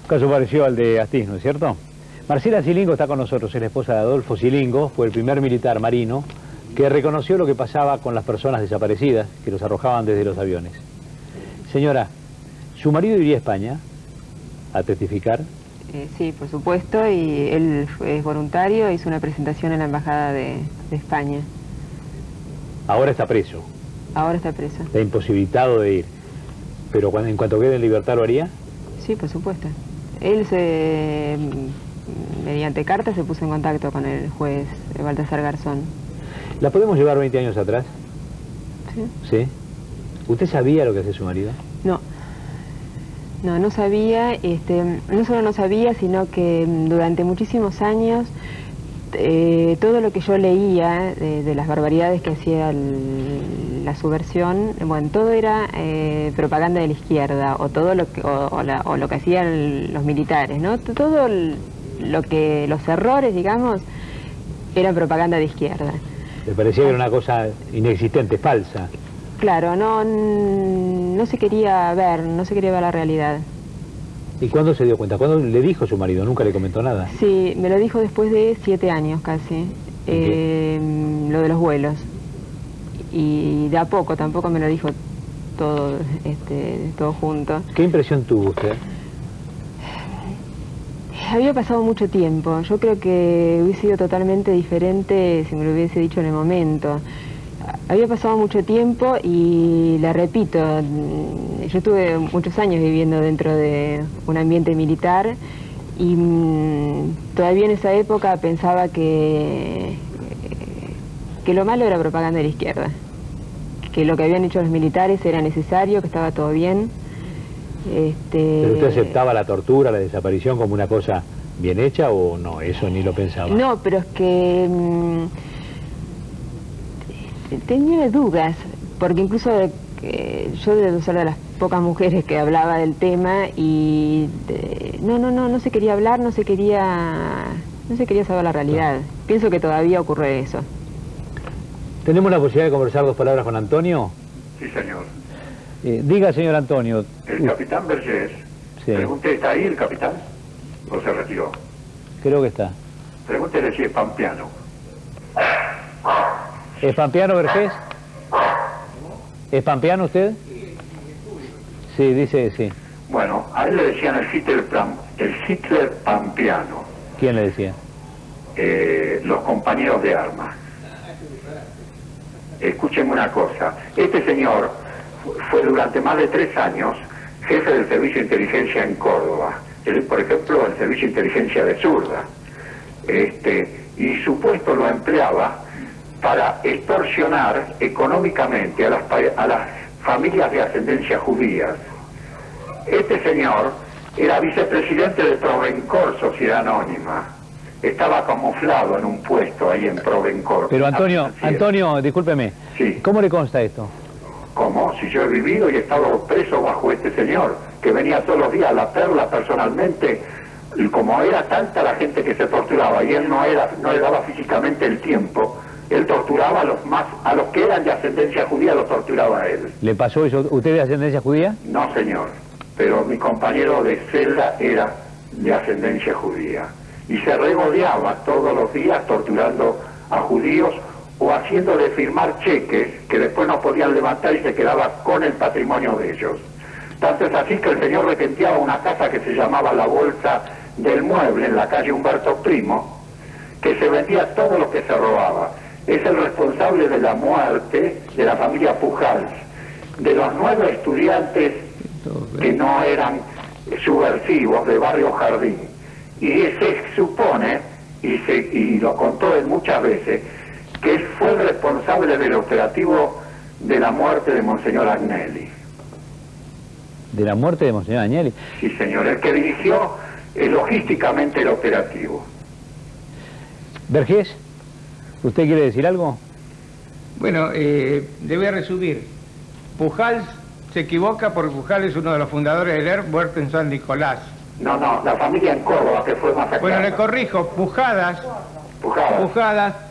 S1: Caso parecido al de Astiz, ¿no es cierto? Marcela Silingo está con nosotros, es la esposa de Adolfo Silingo, fue el primer militar marino que reconoció lo que pasaba con las personas desaparecidas, que los arrojaban desde los aviones. Señora, ¿su marido iría a España a testificar?
S20: Sí, por supuesto, y él es voluntario, hizo una presentación en la Embajada de España.
S1: Ahora está preso.
S20: Ahora está preso.
S1: Está imposibilitado de ir. Pero en cuanto quede en libertad, ¿lo haría?
S20: Sí, por supuesto. Él mediante carta se puso en contacto con el juez Baltasar Garzón.
S1: ¿La podemos llevar 20 años atrás?
S20: Sí.
S1: ¿Sí? ¿Usted sabía lo que hacía su marido?
S20: No. No sabía, no solo no sabía, sino que durante muchísimos años todo lo que yo leía de las barbaridades que hacía la subversión, bueno, todo era propaganda de la izquierda, o todo lo que, o lo que hacían los militares, ¿no? Todo los errores, digamos, eran propaganda de izquierda.
S1: ¿Le parecía que era una cosa inexistente, falsa?
S20: Claro, no se quería ver la realidad.
S1: ¿Y cuándo se dio cuenta? ¿Cuándo le dijo a su marido? ¿Nunca le comentó nada?
S20: Sí, me lo dijo después de 7 años casi, lo de los vuelos. Y de a poco, tampoco me lo dijo todo, todo junto.
S1: ¿Qué impresión tuvo usted?
S20: Había pasado mucho tiempo. Yo creo que hubiese sido totalmente diferente si me lo hubiese dicho en el momento. Había pasado mucho tiempo y le repito, yo estuve muchos años viviendo dentro de un ambiente militar y todavía en esa época pensaba que lo malo era propaganda de la izquierda, que lo que habían hecho los militares era necesario, que estaba todo bien,
S1: ¿Pero usted aceptaba la tortura, la desaparición como una cosa bien hecha o no? Eso ni lo pensaba.
S20: No, pero es que tenía dudas, porque incluso yo debo ser de las pocas mujeres que hablaba del tema y no se quería hablar, no se quería saber la realidad. Pienso que todavía ocurre eso.
S1: ¿Tenemos la posibilidad de conversar 2 palabras con Antonio?
S21: Sí, señor.
S1: Diga, señor Antonio.
S21: El capitán Vergés.
S1: Sí.
S21: Pregunté, ¿está ahí el capitán? ¿O se retiró?
S1: Creo que está.
S21: Pregúntele si es pampeano.
S1: ¿Es pampeano, Vergés? ¿Es pampeano usted? Sí, dice sí.
S21: Bueno, a él le decían el Hitler pampeano.
S1: ¿Quién le decía?
S21: Los compañeros de armas. Escúchenme una cosa. Este señor fue durante más de 3 años jefe del Servicio de Inteligencia en Córdoba. Por ejemplo, el Servicio de Inteligencia de Zurda. Y su puesto lo empleaba para extorsionar económicamente a las familias de ascendencia judías. Este señor era vicepresidente de Provencor, Sociedad Anónima. Estaba camuflado en un puesto ahí en Provencor.
S1: Pero Antonio, discúlpeme.
S21: Sí.
S1: ¿Cómo le consta esto?
S21: ¿Cómo? Si yo he vivido y he estado preso bajo este señor, que venía todos los días a La Perla personalmente, y como era tanta la gente que se torturaba y él no le daba físicamente el tiempo, él torturaba a los que eran de ascendencia judía, los torturaba a él.
S1: ¿Le pasó eso? ¿Usted es de ascendencia judía?
S21: No, señor, pero mi compañero de celda era de ascendencia judía y se regodeaba todos los días torturando a judíos o haciéndole firmar cheques que después no podían levantar y se quedaba con el patrimonio de ellos. Tanto es así que el señor regenteaba una casa que se llamaba La Bolsa del Mueble en la calle Humberto Primo, que se vendía todo lo que se robaba. Es el responsable de la muerte de la familia Pujals, de los 9 estudiantes que no eran subversivos de Barrio Jardín. Y se supone, y lo contó él muchas veces, que él fue el responsable del operativo de la muerte de Monseñor Agnelli.
S1: ¿De la muerte de Monseñor Agnelli?
S21: Sí, señor, el que dirigió logísticamente el operativo.
S1: Vergés, ¿usted quiere decir algo?
S2: Bueno, le voy a resumir. Pujals se equivoca porque Pujals es uno de los fundadores del ERP, muerto en San Nicolás.
S21: No, la familia en Córdoba que fue masacrada.
S2: Bueno, le corrijo, Pujadas,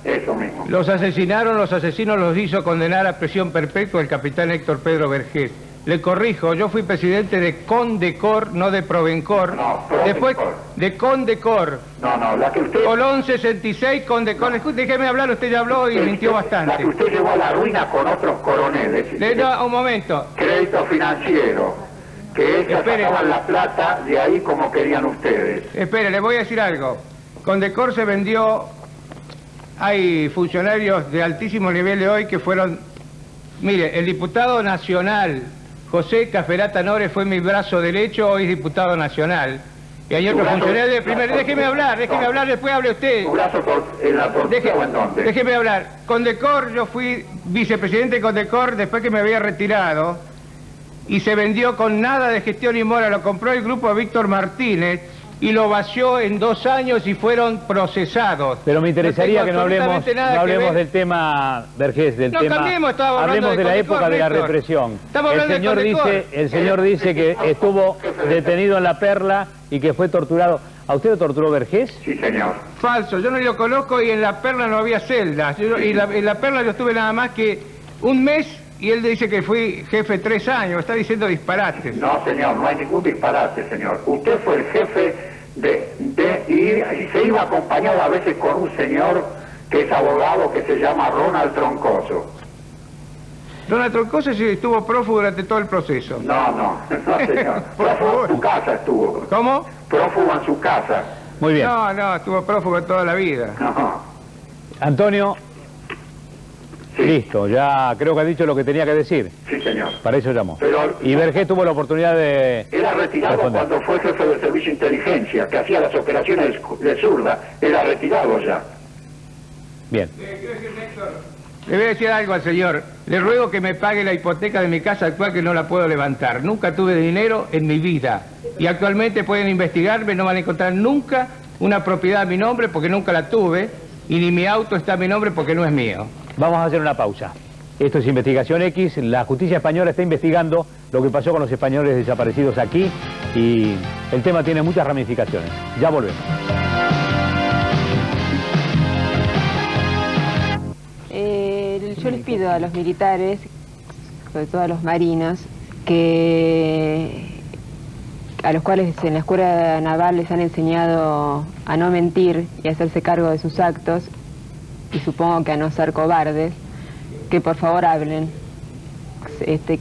S21: eso mismo.
S2: Los asesinaron, los asesinos los hizo condenar a prisión perpetua el capitán Héctor Pedro Vergés. Le corrijo, yo fui presidente de Condecor, no de Provencor.
S21: No,
S2: después de Condecor.
S21: No, la que usted...
S2: Colón 66, Condecor. Déjeme hablar, usted ya habló y mintió bastante.
S21: La que usted llevó a la ruina con otros coroneles.
S2: No, un momento.
S21: Crédito financiero. Que ellos sacaban la plata de ahí como querían ustedes.
S2: Espere, le voy a decir algo. Condecor se vendió... Hay funcionarios de altísimo nivel de hoy que fueron... Mire, el diputado nacional José Caferata Nore fue mi brazo derecho, hoy es diputado nacional. Y hay otros funcionarios de primer... Déjeme hablar, después hable usted.
S21: ¿Tu brazo en la tortura o en dónde?
S2: Déjeme hablar. Condecor, yo fui vicepresidente de Condecor después que me había retirado y se vendió con nada de gestión y mora, lo compró el grupo Víctor Martínez y lo vació en 2 años y fueron procesados.
S1: Pero me interesaría que no hablemos del tema, Vergés, del tema... Hablemos de la época de la represión. El señor dice que estuvo detenido en La Perla y que fue torturado. ¿A usted lo torturó Vergés?
S21: Sí, señor.
S2: Falso, yo no lo conozco y en La Perla no había celdas. En La Perla yo estuve nada más que 1 mes y él dice que fui jefe 3 años. Está diciendo disparates.
S21: No, señor, no hay ningún disparate, señor. Usted fue el jefe y se iba acompañado a veces con un señor que es abogado que se llama Ronald Troncoso.
S2: Ronald Troncoso sí estuvo prófugo durante todo el proceso.
S21: No, señor. Prófugo en su casa estuvo.
S2: ¿Cómo?
S21: Prófugo en su casa.
S1: Muy bien.
S2: No, estuvo prófugo toda la vida.
S21: No.
S1: Antonio, sí. Listo, ya creo que ha dicho lo que tenía que decir.
S21: Sí, señor.
S1: Para eso llamó. Y Vergés tuvo la oportunidad de...
S21: Era retirado cuando fue jefe del Servicio de Inteligencia, que hacía las operaciones de Zurda. Era retirado ya.
S1: Bien.
S2: Quiero decir, Héctor, Le voy a decir algo al señor. Le ruego que me pague la hipoteca de mi casa actual que no la puedo levantar. Nunca tuve dinero en mi vida. Y actualmente pueden investigarme, no van a encontrar nunca una propiedad a mi nombre porque nunca la tuve. Y ni mi auto está a mi nombre porque no es mío.
S1: Vamos a hacer una pausa. Esto es Investigación X. La justicia española está investigando lo que pasó con los españoles desaparecidos aquí. Y el tema tiene muchas ramificaciones. Ya volvemos.
S20: Yo les pido a los militares, sobre todo a los marinos, a los cuales en la escuela naval les han enseñado a no mentir y a hacerse cargo de sus actos, y supongo que a no ser cobardes, que por favor hablen,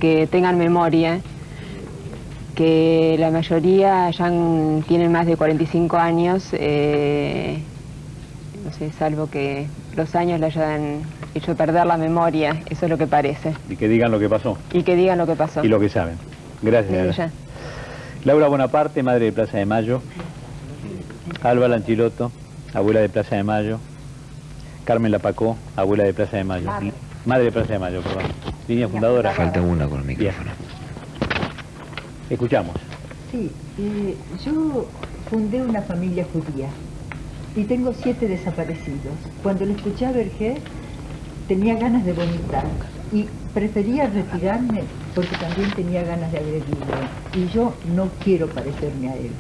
S20: que tengan memoria, que la mayoría ya tienen más de 45 años, no sé, salvo que los años le hayan hecho perder la memoria, eso es lo que parece.
S1: Y que digan lo que pasó.
S20: Y que digan lo que pasó.
S1: Y lo que saben. Gracias. Laura Bonaparte, madre de Plaza de Mayo. Alba Lanchiloto, abuela de Plaza de Mayo. Carmen Lapacó, abuela de Plaza de Mayo. Madre de Plaza de Mayo, perdón. Línea fundadora.
S12: Falta una con el micrófono.
S1: Escuchamos.
S3: Sí, yo fundé una familia judía y tengo 7 desaparecidos. Cuando lo escuché a Berger tenía ganas de vomitar y prefería retirarme porque también tenía ganas de agredirlo. Y yo no quiero parecerme a él.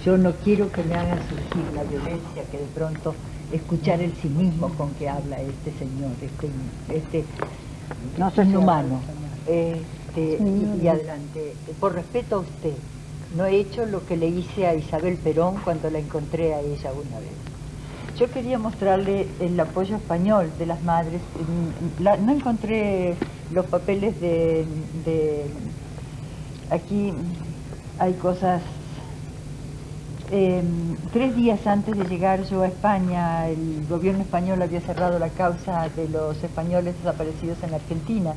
S3: Yo no quiero que me hagan surgir la violencia que de pronto escuchar el cinismo con que habla este señor, este no soy inhumano. Y adelante, por respeto a usted, no he hecho lo que le hice a Isabel Perón cuando la encontré a ella una vez. Yo quería mostrarle el apoyo español de las madres. No encontré los papeles de... Aquí hay cosas... 3 días antes de llegar yo a España, el gobierno español había cerrado la causa de los españoles desaparecidos en la Argentina.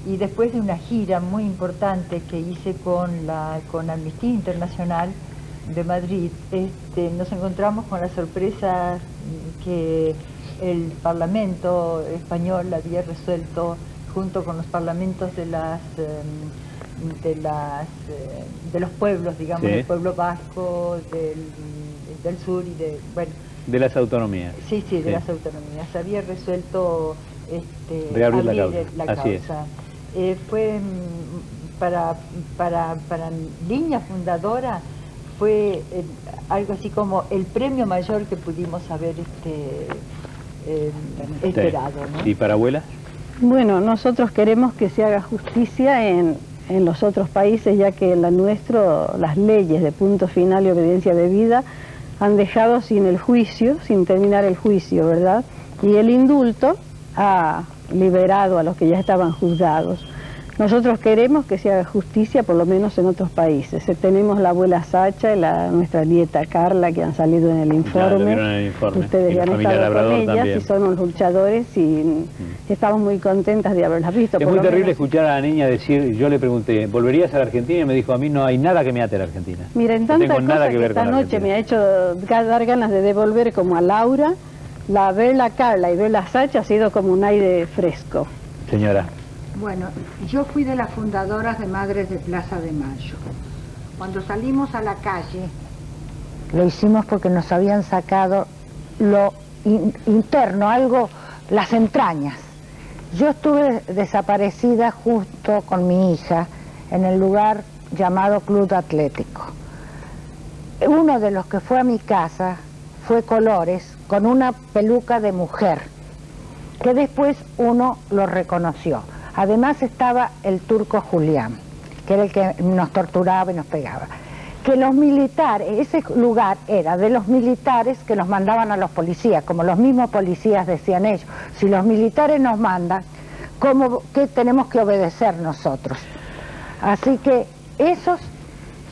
S3: Y después de una gira muy importante que hice con Amnistía Internacional de Madrid, nos encontramos con la sorpresa que el Parlamento español había resuelto junto con los parlamentos de los pueblos, digamos,
S1: sí,
S3: del pueblo vasco, del sur y de
S1: las autonomías.
S3: Sí, de las autonomías. Había resuelto
S1: reabrir
S3: abrir
S1: la
S3: la
S1: causa.
S3: causa. Fue para Línea Fundadora fue algo así como el premio mayor que pudimos haber esperado, ¿no?
S1: ¿Y para abuela?
S8: Bueno, nosotros queremos que se haga justicia en los otros países, ya que en la nuestro las leyes de punto final y obediencia debida han dejado sin el juicio, sin terminar el juicio, ¿verdad? Y el indulto ha liberado a los que ya estaban juzgados. Nosotros queremos que se haga justicia por lo menos en otros países. Tenemos la abuela Sacha y nuestra nieta Carla que han salido en el informe. Ustedes ya han estado con ellas también. Y son unos luchadores y estamos muy contentas de haberlas visto.
S1: Es muy terrible escuchar a la niña decir, yo le pregunté, ¿volverías a la Argentina? Y me dijo, a mí no hay nada que me ate a la Argentina.
S8: Miren,
S1: no
S8: tanta
S1: tengo nada que ver
S8: esta
S1: con la
S8: noche me ha hecho dar ganas de devolver como a Laura, ver la Carla y ver la Sacha ha sido como un aire fresco.
S1: Señora.
S22: Bueno, yo fui de las fundadoras de Madres de Plaza de Mayo. Cuando salimos a la calle,
S16: lo hicimos porque nos habían sacado lo interno, algo, las entrañas. Yo estuve desaparecida justo con mi hija en el lugar llamado Club Atlético. Uno de los que fue a mi casa fue Colores con una peluca de mujer, que después uno lo reconoció. Además estaba el turco Julián, que era el que nos torturaba y nos pegaba. Que los militares, ese lugar era de los militares que nos mandaban a los policías, como los mismos policías decían ellos. Si los militares nos mandan, ¿qué tenemos que obedecer nosotros? Así que esos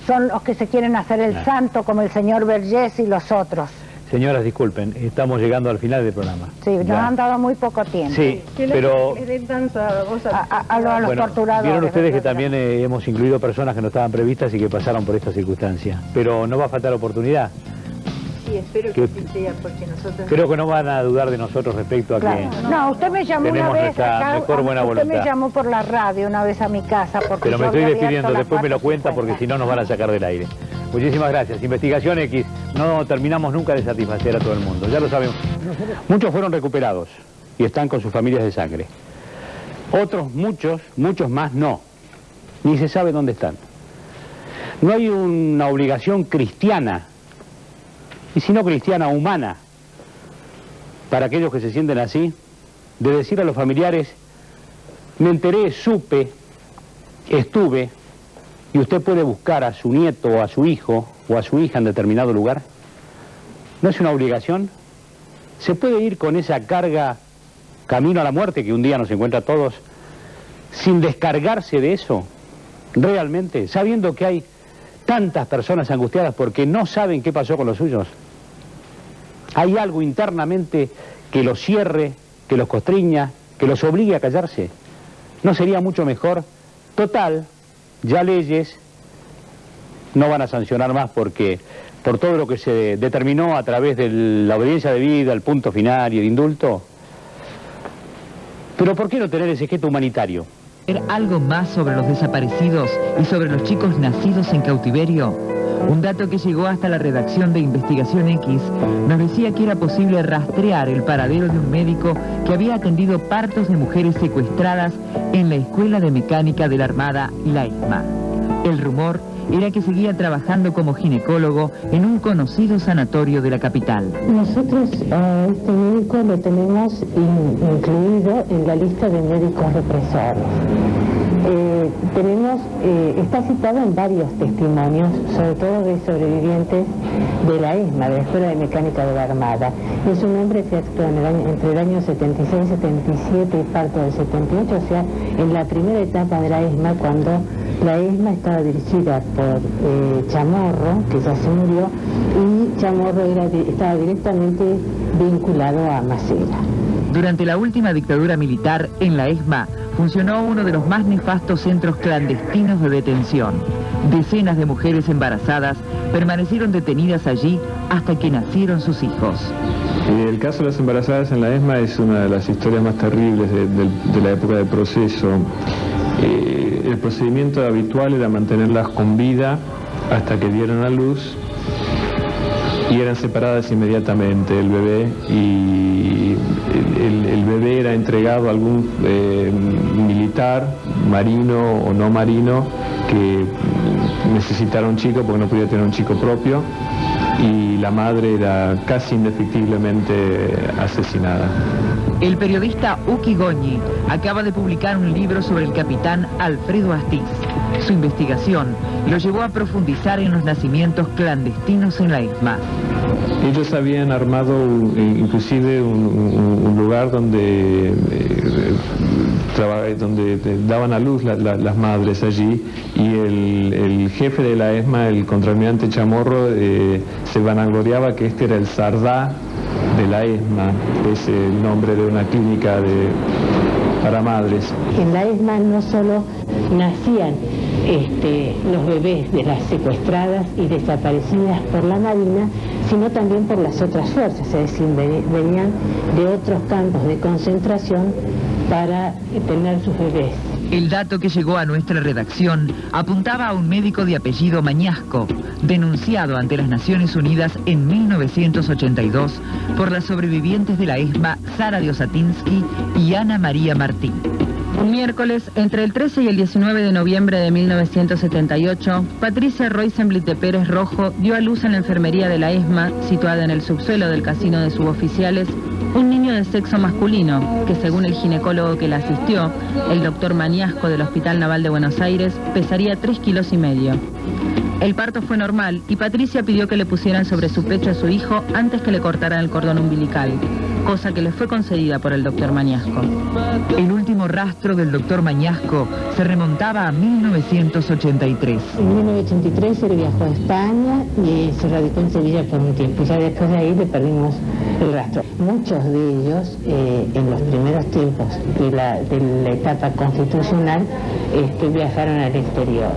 S16: son los que se quieren hacer el santo, como el señor Vergés y los otros.
S1: Señoras, disculpen, estamos llegando al final del programa.
S16: Sí, nos han dado muy poco tiempo.
S1: Sí, pero...
S16: A los torturadores.
S1: Vieron ustedes que también hemos incluido personas que no estaban previstas y que pasaron por esta circunstancia. Pero no va a faltar oportunidad.
S3: Sí, espero que así sea, porque nosotros...
S1: Creo que no van a dudar de nosotros respecto a que
S16: No, usted me llamó una
S1: tenemos
S16: vez
S1: nuestra
S16: acá,
S1: mejor buena
S16: usted me
S1: voluntad.
S16: llamó por la radio una vez a mi casa porque
S1: Pero me
S16: yo
S1: estoy
S16: había
S1: despidiendo,
S16: abierto
S1: después me lo
S16: las
S1: cuenta porque si no nos van a sacar del aire. Muchísimas gracias. Investigación X, no terminamos nunca de satisfacer a todo el mundo, ya lo sabemos. Muchos fueron recuperados y están con sus familias de sangre. Otros, muchos más no. Ni se sabe dónde están. No hay una obligación cristiana, y si no cristiana, humana, para aquellos que se sienten así, de decir a los familiares, me enteré, supe, estuve, y usted puede buscar a su nieto o a su hijo o a su hija en determinado lugar. ¿No es una obligación? ¿Se puede ir con esa carga camino a la muerte que un día nos encuentra a todos sin descargarse de eso? Realmente, sabiendo que hay tantas personas angustiadas porque no saben qué pasó con los suyos. Hay algo internamente que los cierre, que los constriña, que los obligue a callarse. ¿No sería mucho mejor? Total, ya leyes no van a sancionar más porque por todo lo que se determinó a través de la obediencia debida, el punto final y el indulto. Pero ¿por qué no tener ese gesto humanitario?
S4: Algo más sobre los desaparecidos y sobre los chicos nacidos en cautiverio. Un dato que llegó hasta la redacción de Investigación X nos decía que era posible rastrear el paradero de un médico que había atendido partos de mujeres secuestradas en la Escuela de Mecánica de la Armada, la ESMA. El rumor era que seguía trabajando como ginecólogo en un conocido sanatorio de la capital.
S6: Nosotros a este médico lo tenemos incluido en la lista de médicos represores. Está citado en varios testimonios, sobre todo de sobrevivientes de la ESMA, de la Escuela de Mecánica de la Armada. Es un hombre que actuó entre el año 76 y 77 y parte del 78, o sea, en la primera etapa de la ESMA, cuando la ESMA estaba dirigida por Chamorro, que ya se murió, y Chamorro estaba directamente vinculado a Macera.
S4: Durante la última dictadura militar, en la ESMA, funcionó uno de los más nefastos centros clandestinos de detención. Decenas de mujeres embarazadas permanecieron detenidas allí hasta que nacieron sus hijos.
S7: El caso de las embarazadas en la ESMA es una de las historias más terribles de la época del proceso. El procedimiento habitual era mantenerlas con vida hasta que dieran a luz y eran separadas inmediatamente el bebé, y el bebé era entregado a algún militar, marino o no marino, que necesitara un chico porque no podía tener un chico propio, y la madre era casi indefectiblemente asesinada.
S4: El periodista Uki Goñi acaba de publicar un libro sobre el capitán Alfredo Astiz. Su investigación lo llevó a profundizar en los nacimientos clandestinos en la ESMA.
S7: Ellos habían armado inclusive un lugar donde daban a luz las madres allí, y el jefe de la ESMA, el contraalmirante Chamorro, se vanagloriaba que este era el Sardá de la ESMA, es el nombre de una clínica para madres.
S6: En la ESMA no solo nacían los bebés de las secuestradas y desaparecidas por la Marina, sino también por las otras fuerzas, es decir, venían de otros campos de concentración para tener sus bebés.
S4: El dato que llegó a nuestra redacción apuntaba a un médico de apellido Mañasco, denunciado ante las Naciones Unidas en 1982 por las sobrevivientes de la ESMA Sara Diosatinsky y Ana María Martín.
S8: Un miércoles, entre el 13 y el 19 de noviembre de 1978, Patricia Roisenblit de Pérez Rojo dio a luz en la enfermería de la ESMA, situada en el subsuelo del casino de suboficiales, un niño de sexo masculino, que según el ginecólogo que la asistió, el doctor Mañasco del Hospital Naval de Buenos Aires, pesaría 3,5 kilos. El parto fue normal y Patricia pidió que le pusieran sobre su pecho a su hijo antes que le cortaran el cordón umbilical, cosa que le fue concedida por el doctor Mañasco.
S4: El último rastro del doctor Mañasco se remontaba a 1983.
S6: En 1983 él viajó a España y se radicó en Sevilla por un tiempo. Ya después de ahí le perdimos el rastro. Muchos de ellos, en los primeros tiempos de la etapa constitucional, viajaron al exterior.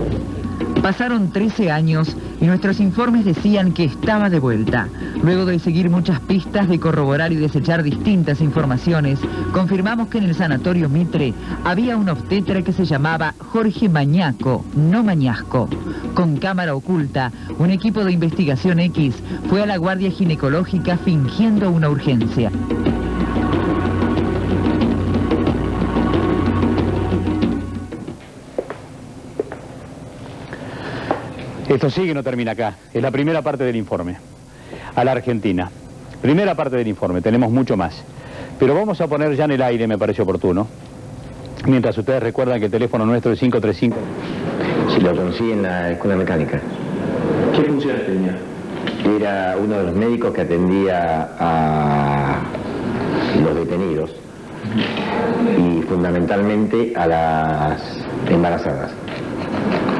S4: Pasaron 13 años y nuestros informes decían que estaba de vuelta. Luego de seguir muchas pistas, de corroborar y desechar distintas informaciones, confirmamos que en el sanatorio Mitre había un obstetra que se llamaba Jorge Mañaco, no Mañasco. Con cámara oculta, un equipo de investigación X fue a la guardia ginecológica fingiendo una urgencia.
S1: Esto sigue y no termina acá. Es la primera parte del informe. A la Argentina. Primera parte del informe, tenemos mucho más. Pero vamos a poner ya en el aire, me parece oportuno. Mientras ustedes recuerdan que el teléfono nuestro es 535.
S9: Si lo conocí en la escuela mecánica.
S11: ¿Qué funciones tenía?
S9: Era uno de los médicos que atendía a los detenidos y fundamentalmente a las embarazadas,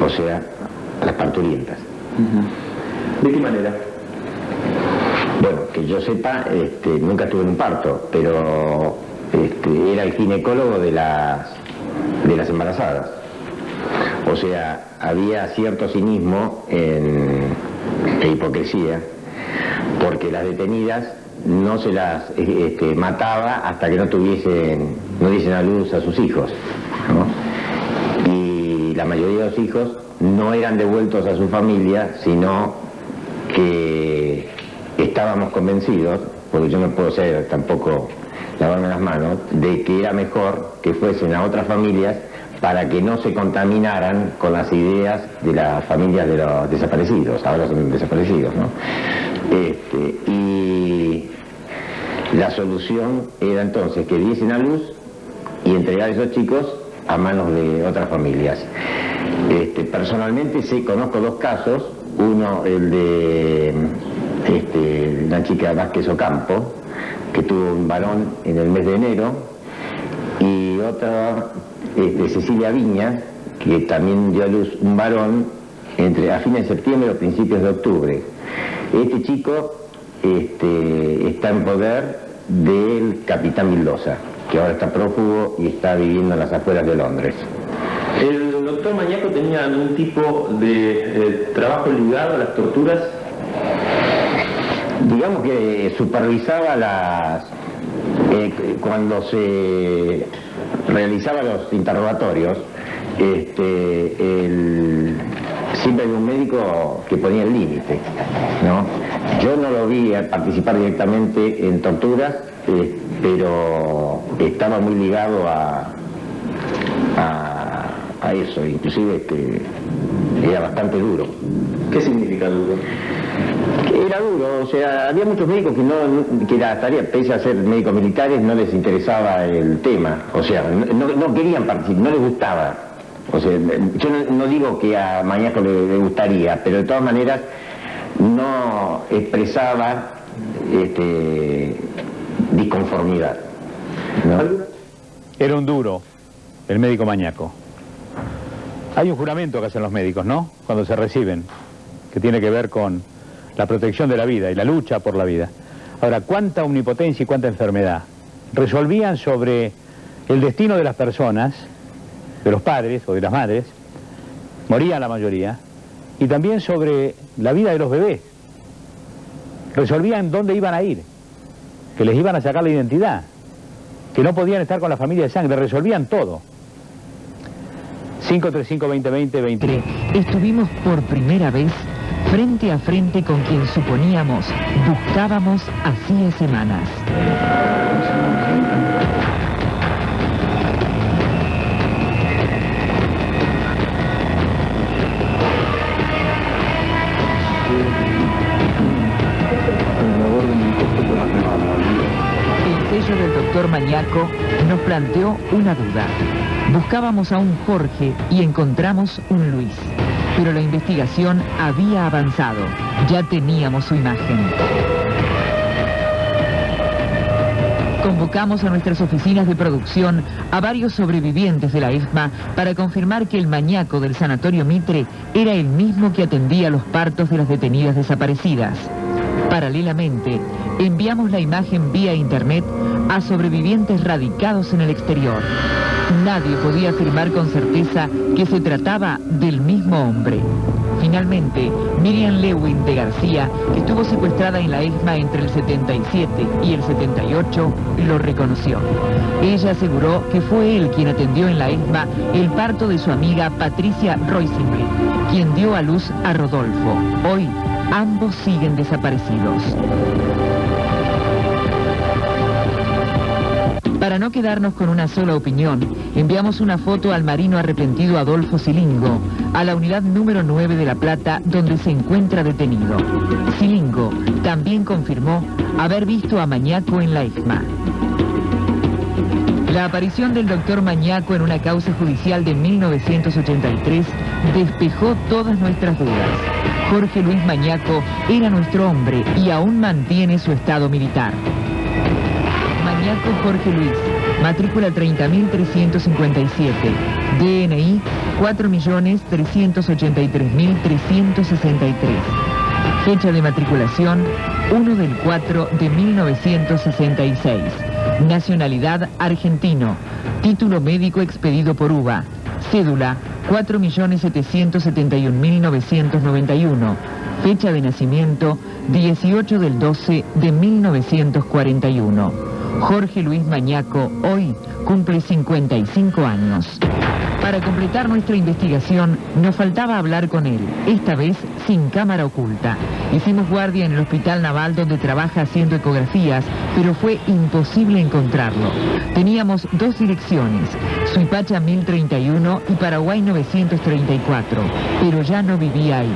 S9: o sea, a las parturientas.
S11: ¿De qué manera?
S9: Bueno, que yo sepa, nunca estuve en un parto, pero era el ginecólogo de las embarazadas. O sea, había cierto cinismo e hipocresía, porque las detenidas no se las mataba hasta que no diesen a luz a sus hijos, ¿no? Y la mayoría de los hijos no eran devueltos a su familia, sino que estábamos convencidos, porque yo no puedo ser tampoco lavarme las manos, de que era mejor que fuesen a otras familias para que no se contaminaran con las ideas de las familias de los desaparecidos, ahora son desaparecidos, ¿no? Y la solución era entonces que diesen a luz y entregar a esos chicos a manos de otras familias. Personalmente conozco dos casos, uno el de una chica Vázquez Ocampo, que tuvo un varón en el mes de enero, y otra de Cecilia Viña, que también dio a luz un varón a fines de septiembre o principios de octubre. Este chico está en poder del capitán Vildosa, que ahora está prófugo y está viviendo en las afueras de Londres.
S11: ¿El doctor Mañaco tenía algún tipo de trabajo ligado a las torturas?
S9: Digamos que supervisaba cuando se realizaba los interrogatorios, siempre había un médico que ponía el límite, ¿no? Yo no lo vi participar directamente en torturas, pero estaba muy ligado a eso, inclusive era bastante duro.
S11: ¿Qué significa duro?
S9: Era duro, o sea, había muchos médicos que la tarea, pese a ser médicos militares, no les interesaba el tema, o sea, no querían participar, no les gustaba. O sea, yo no digo que a Mañaco le gustaría, pero de todas maneras no expresaba disconformidad, ¿no?
S1: Era un duro, el médico Mañaco. Hay un juramento que hacen los médicos, ¿no? Cuando se reciben, que tiene que ver con la protección de la vida y la lucha por la vida. Ahora, ¿cuánta omnipotencia y cuánta enfermedad? Resolvían sobre el destino de las personas, de los padres o de las madres, morían la mayoría, y también sobre la vida de los bebés. Resolvían dónde iban a ir, que les iban a sacar la identidad, que no podían estar con la familia de sangre, resolvían todo. 535-2020-20.
S4: Estuvimos por primera vez frente a frente con quien suponíamos buscábamos hacía semanas. El sello del doctor Mañaco nos planteó una duda. Buscábamos a un Jorge y encontramos un Luis. Pero la investigación había avanzado. Ya teníamos su imagen. Convocamos a nuestras oficinas de producción a varios sobrevivientes de la ESMA para confirmar que el Mañaco del sanatorio Mitre era el mismo que atendía los partos de las detenidas desaparecidas. Paralelamente, enviamos la imagen vía internet a sobrevivientes radicados en el exterior. Nadie podía afirmar con certeza que se trataba del mismo hombre. Finalmente, Miriam Lewin de García, que estuvo secuestrada en la ESMA entre el 77 y el 78, lo reconoció. Ella aseguró que fue él quien atendió en la ESMA el parto de su amiga Patricia Roisenblit, quien dio a luz a Rodolfo. Hoy, ambos siguen desaparecidos. Para no quedarnos con una sola opinión, enviamos una foto al marino arrepentido Adolfo Silingo, a la unidad número 9 de La Plata, donde se encuentra detenido. Silingo también confirmó haber visto a Mañaco en la ESMA. La aparición del doctor Mañaco en una causa judicial de 1983 despejó todas nuestras dudas. Jorge Luis Mañaco era nuestro hombre y aún mantiene su estado militar. Mañaco Jorge Luis, matrícula 30.357, DNI 4.383.363, fecha de matriculación 1/4/1966, nacionalidad argentino, título médico expedido por UBA, cédula 4.771.991, fecha de nacimiento 18/12/1941. Jorge Luis Mañaco hoy cumple 55 años. Para completar nuestra investigación, nos faltaba hablar con él, esta vez sin cámara oculta. Hicimos guardia en el Hospital Naval donde trabaja haciendo ecografías, pero fue imposible encontrarlo. Teníamos dos direcciones, Suipacha 1031 y Paraguay 934, pero ya no vivía ahí.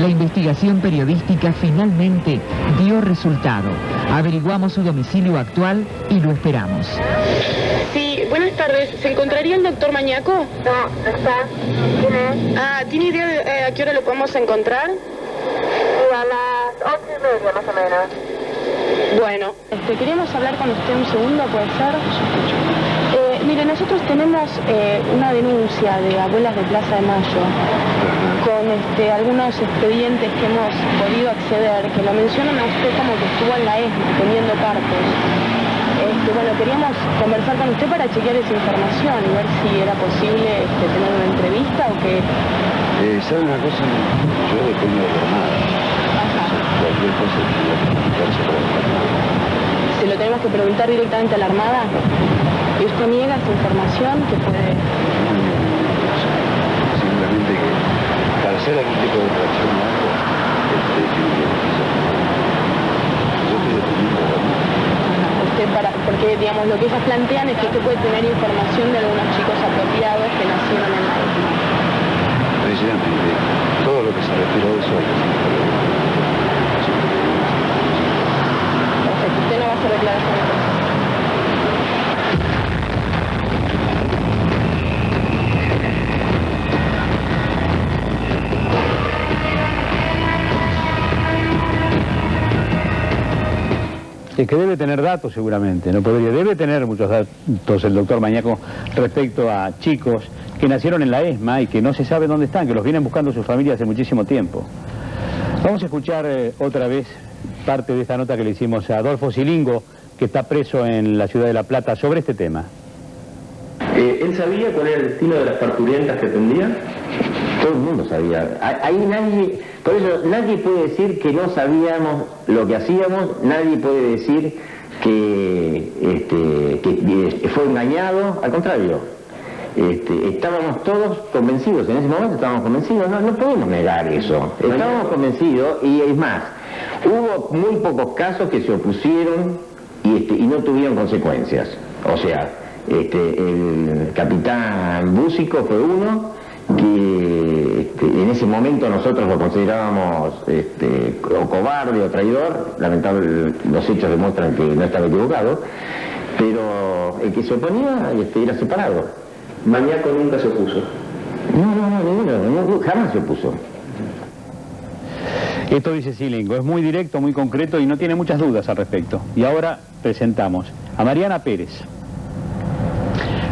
S4: La investigación periodística finalmente dio resultado. Averiguamos su domicilio actual y lo esperamos.
S10: Sí, buenas tardes. ¿Se encontraría el doctor Mañaco?
S14: No, está. ¿Quién es?
S10: Ah, ¿tiene idea de a qué hora lo podemos encontrar?
S14: Sí, a las 8:30 más o menos.
S10: Bueno, queríamos hablar con usted un segundo, ¿puede ser? Mire, nosotros tenemos una denuncia de abuelas de Plaza de Mayo con algunos expedientes que hemos podido acceder, que lo mencionan a usted como que estuvo en la ESMA teniendo partos. Bueno, queríamos conversar con usted para chequear esa información y ver si era posible tener una entrevista o qué.
S23: ¿Sabe una cosa? Yo dependo de la Armada. Cualquier cosa que tenga que preguntarse para la Armada.
S10: ¿Se lo tenemos que preguntar directamente a la Armada? ¿Y usted niega esa información que puede...?
S23: Simplemente que para hacer algún tipo de operación o algo, tiene que hacer. Yo estoy dependiendo de la Armada.
S10: Porque, digamos, lo que ellas plantean es que usted puede tener información de algunos chicos apropiados que nacieron en la ESMA.
S23: Precisamente, todo lo que se refiere a eso hay que hacerlo.
S10: Perfecto, usted no va a hacer declaraciones.
S1: Es que debe tener datos seguramente, debe tener muchos datos el doctor Mañaco respecto a chicos que nacieron en la ESMA y que no se sabe dónde están, que los vienen buscando sus familias hace muchísimo tiempo. Vamos a escuchar otra vez parte de esta nota que le hicimos a Adolfo Silingo, que está preso en la ciudad de La Plata, sobre este tema.
S11: ¿Él sabía cuál era el destino de las parturientas que atendía?
S9: Todo el mundo sabía. Ahí nadie, por eso nadie puede decir que no sabíamos lo que hacíamos, nadie puede decir que fue engañado, al contrario. Estábamos todos convencidos, en ese momento estábamos convencidos, no podemos negar eso. Estábamos convencidos y es más, hubo muy pocos casos que se opusieron y no tuvieron consecuencias. O sea, el capitán Búsico fue uno que en ese momento nosotros lo considerábamos o cobarde o traidor. Lamentablemente los hechos demuestran que no estaba equivocado, pero el que se oponía era separado.
S11: Mañaco nunca se opuso.
S9: No, jamás se opuso.
S1: Esto dice Silingo, es muy directo, muy concreto y no tiene muchas dudas al respecto. Y ahora presentamos a Mariana Pérez.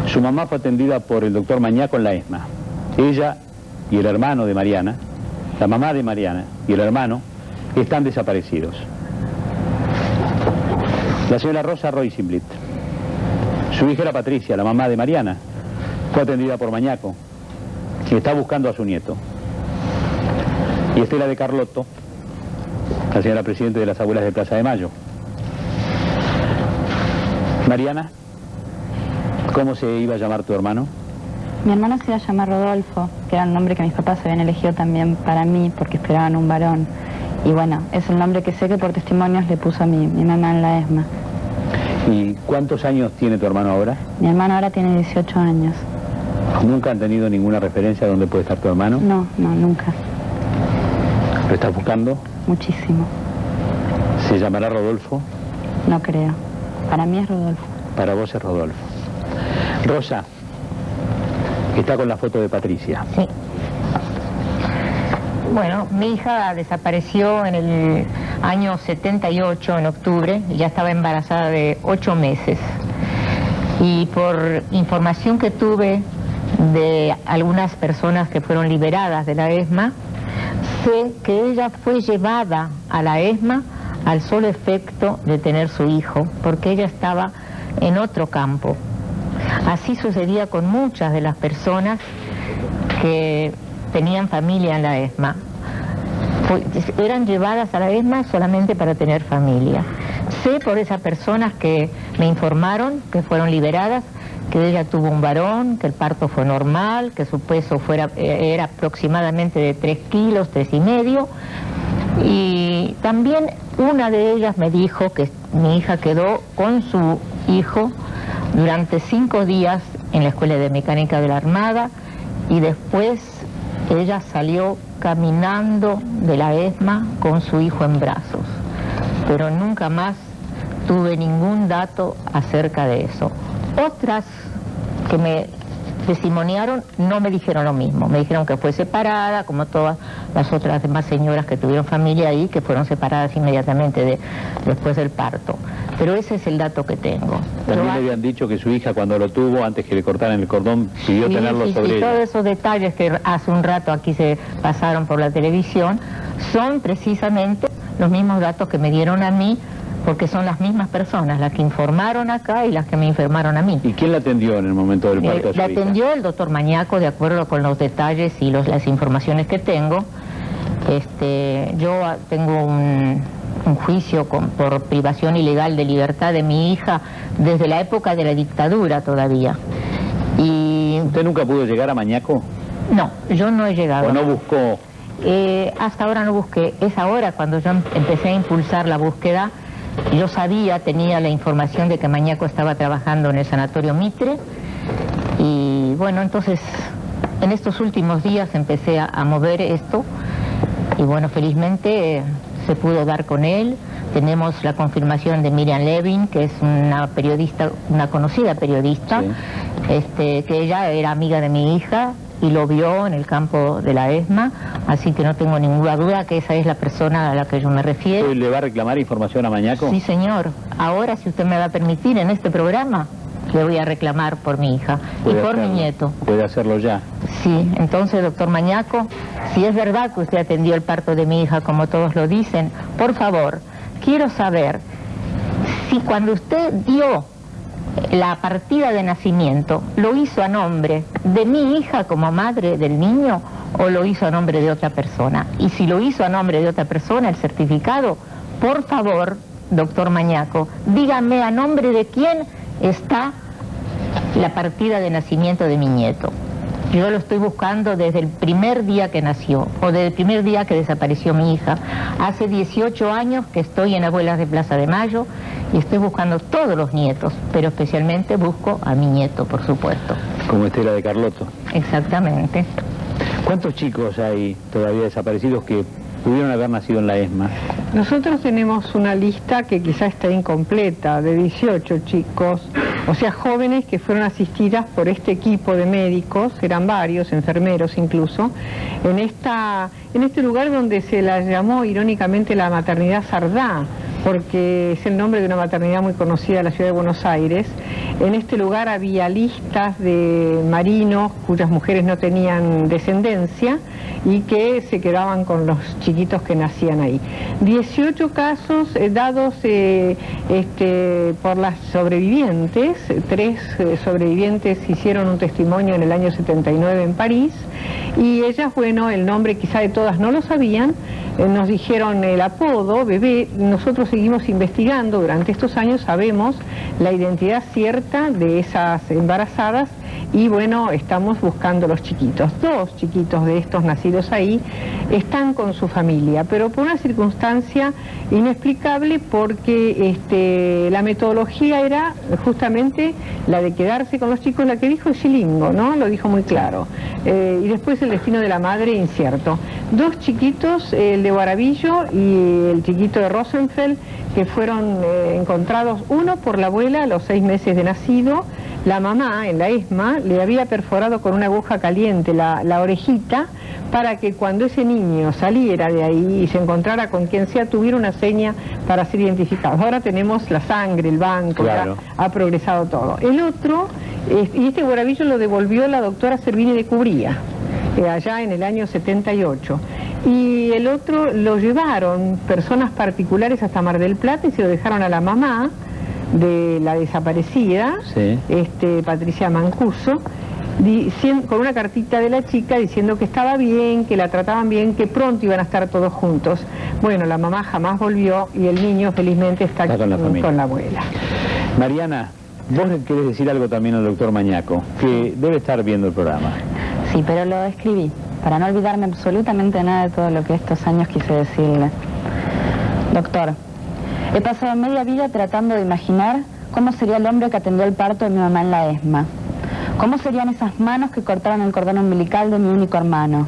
S1: Su mamá fue atendida por el doctor Mañaco en la ESMA. Ella y el hermano de Mariana, la mamá de Mariana y el hermano, están desaparecidos. La señora Rosa Roisenblit, su hija era Patricia, la mamá de Mariana, fue atendida por Mañaco, que está buscando a su nieto. Y Estela de Carlotto, la señora presidenta de las Abuelas de Plaza de Mayo. Mariana, ¿cómo se iba a llamar tu hermano?
S5: Mi hermano se iba a llamar Rodolfo, que era un nombre que mis papás habían elegido también para mí, porque esperaban un varón. Y bueno, es el nombre que sé que por testimonios le puso a mi mamá en la ESMA.
S1: ¿Y cuántos años tiene tu hermano ahora?
S5: Mi hermano ahora tiene 18 años.
S1: ¿Nunca han tenido ninguna referencia a dónde puede estar tu hermano?
S5: No, nunca.
S1: ¿Lo estás buscando?
S5: Muchísimo.
S1: ¿Se llamará Rodolfo?
S5: No creo. Para mí es Rodolfo.
S1: Para vos es Rodolfo. Rosa, está con la foto de Patricia.
S15: Sí. Bueno, mi hija desapareció en el año 78, en octubre, ya estaba embarazada de 8 meses. Y por información que tuve de algunas personas que fueron liberadas de la ESMA, sé que ella fue llevada a la ESMA al solo efecto de tener su hijo, porque ella estaba en otro campo. Así sucedía con muchas de las personas que tenían familia en la ESMA. Eran llevadas a la ESMA solamente para tener familia. Sé por esas personas que me informaron que fueron liberadas, que ella tuvo un varón, que el parto fue normal, que su peso era aproximadamente de 3 kilos, 3,5. Y también una de ellas me dijo que mi hija quedó con su hijo durante 5 días en la Escuela de Mecánica de la Armada y después ella salió caminando de la ESMA con su hijo en brazos. Pero nunca más tuve ningún dato acerca de eso. Otras que me testimoniaron no me dijeron lo mismo, me dijeron que fue separada, como todas las otras demás señoras que tuvieron familia ahí, que fueron separadas inmediatamente después del parto. Pero ese es el dato que tengo.
S1: También le habían dicho que su hija, cuando lo tuvo, antes que le cortaran el cordón, pidió tenerlo sobre ella.
S15: Todos esos detalles que hace un rato aquí se pasaron por la televisión son precisamente los mismos datos que me dieron a mí, porque son las mismas personas las que informaron acá y las que me informaron a mí.
S1: ¿Y quién la atendió en el momento del parto de su
S15: La
S1: hija?
S15: atendió el doctor Mañaco, de acuerdo con los detalles y las informaciones que tengo. Yo tengo un juicio por privación ilegal de libertad de mi hija desde la época de la dictadura todavía. Y
S1: ¿usted nunca pudo llegar a Mañaco?
S15: No, yo no he llegado.
S1: ¿O no buscó?
S15: Hasta ahora no busqué. Es ahora cuando yo empecé a impulsar la búsqueda. Yo tenía la información de que Mañaco estaba trabajando en el Sanatorio Mitre y bueno, entonces en estos últimos días empecé a mover esto y bueno, felizmente se pudo dar con él. Tenemos la confirmación de Miriam Levin, que es una periodista, una conocida periodista, que ella era amiga de mi hija y lo vio en el campo de la ESMA, así que no tengo ninguna duda que esa es la persona a la que yo me refiero.
S1: ¿Le va a reclamar información a Mañaco?
S15: Sí, señor. Ahora, si usted me va a permitir, en este programa, le voy a reclamar por mi hija y por mi nieto.
S1: ¿Puede hacerlo ya?
S15: Sí, entonces, doctor Mañaco, si es verdad que usted atendió el parto de mi hija, como todos lo dicen, por favor, quiero saber si cuando usted dio la partida de nacimiento, ¿lo hizo a nombre de mi hija como madre del niño o lo hizo a nombre de otra persona? Y si lo hizo a nombre de otra persona, el certificado, por favor, doctor Mañaco, dígame a nombre de quién está la partida de nacimiento de mi nieto. Yo lo estoy buscando desde el primer día que nació, o desde el primer día que desapareció mi hija. Hace 18 años que estoy en Abuelas de Plaza de Mayo y estoy buscando todos los nietos, pero especialmente busco a mi nieto, por supuesto.
S1: Como Estela de Carlotto.
S15: Exactamente.
S1: ¿Cuántos chicos hay todavía desaparecidos que pudieron haber nacido en la ESMA?
S22: Nosotros tenemos una lista que quizá está incompleta, de 18 chicos, o sea, jóvenes que fueron asistidas por este equipo de médicos, eran varios, enfermeros incluso, en este lugar donde se la llamó irónicamente la maternidad Sardá, porque es el nombre de una maternidad muy conocida en la ciudad de Buenos Aires. En este lugar había listas de marinos cuyas mujeres no tenían descendencia y que se quedaban con los chiquitos que nacían ahí. 18 casos dados por las sobrevivientes. 3 sobrevivientes hicieron un testimonio en el año 79 en París, y ellas, bueno, el nombre quizá de todas no lo sabían, nos dijeron el apodo, bebé. Nosotros seguimos investigando durante estos años, sabemos la identidad cierta de esas embarazadas, y bueno, estamos buscando los chiquitos. 2 chiquitos de estos nacidos ahí están con su familia, pero por una circunstancia inexplicable, porque la metodología era justamente la de quedarse con los chicos, la que dijo Scilingo, ¿no? Lo dijo muy claro. Y después el destino de la madre incierto. 2 chiquitos, el de Guarabillo y el chiquito de Rosenfeld, que fueron encontrados, uno por la abuela a los 6 meses de nacido. La mamá, en la ESMA, le había perforado con una aguja caliente la orejita, para que cuando ese niño saliera de ahí y se encontrara con quien sea, tuviera una seña para ser identificado. Ahora tenemos la sangre, el banco, claro, ya ha progresado todo. El otro, y este Guarabillo lo devolvió la doctora Servini de Cubría, allá en el año 78. Y el otro lo llevaron personas particulares hasta Mar del Plata y se lo dejaron a la mamá de la desaparecida, sí, Patricia Mancuso, con una cartita de la chica diciendo que estaba bien, que la trataban bien, que pronto iban a estar todos juntos. Bueno, la mamá jamás volvió y el niño felizmente está con la abuela.
S1: Mariana, vos le querés decir algo también al doctor Mañaco, que debe estar viendo el programa.
S5: Sí, pero lo escribí para no olvidarme absolutamente nada de todo lo que estos años quise decirle. Doctor, he pasado media vida tratando de imaginar cómo sería el hombre que atendió el parto de mi mamá en la ESMA. ¿Cómo serían esas manos que cortaron el cordón umbilical de mi único hermano?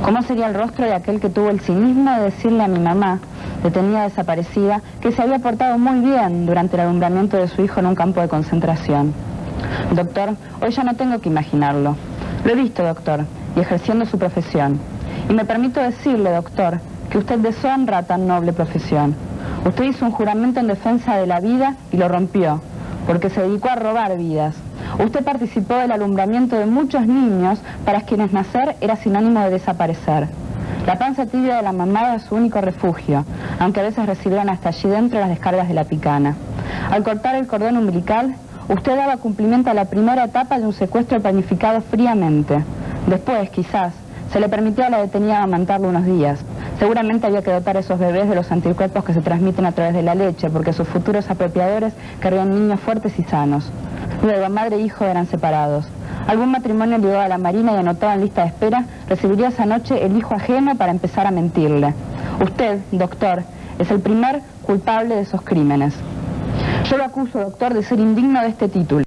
S5: ¿Cómo sería el rostro de aquel que tuvo el cinismo de decirle a mi mamá, detenida desaparecida, que se había portado muy bien durante el alumbramiento de su hijo en un campo de concentración? Doctor, hoy ya no tengo que imaginarlo. Lo he visto, doctor, y ejerciendo su profesión. Y me permito decirle, doctor, que usted deshonra tan noble profesión. Usted hizo un juramento en defensa de la vida y lo rompió, porque se dedicó a robar vidas. Usted participó del alumbramiento de muchos niños para quienes nacer era sinónimo de desaparecer. La panza tibia de la mamá era su único refugio, aunque a veces recibieron hasta allí dentro las descargas de la picana. Al cortar el cordón umbilical, usted daba cumplimiento a la primera etapa de un secuestro planificado fríamente. Después, quizás, se le permitió a la detenida amamantarlo unos días. Seguramente había que dotar a esos bebés de los anticuerpos que se transmiten a través de la leche, porque sus futuros apropiadores querrían niños fuertes y sanos. Luego, madre e hijo eran separados. Algún matrimonio llegó a la Marina y anotado en lista de espera, recibiría esa noche el hijo ajeno para empezar a mentirle. Usted, doctor, es el primer culpable de esos crímenes. Yo lo acuso, doctor, de ser indigno de este título.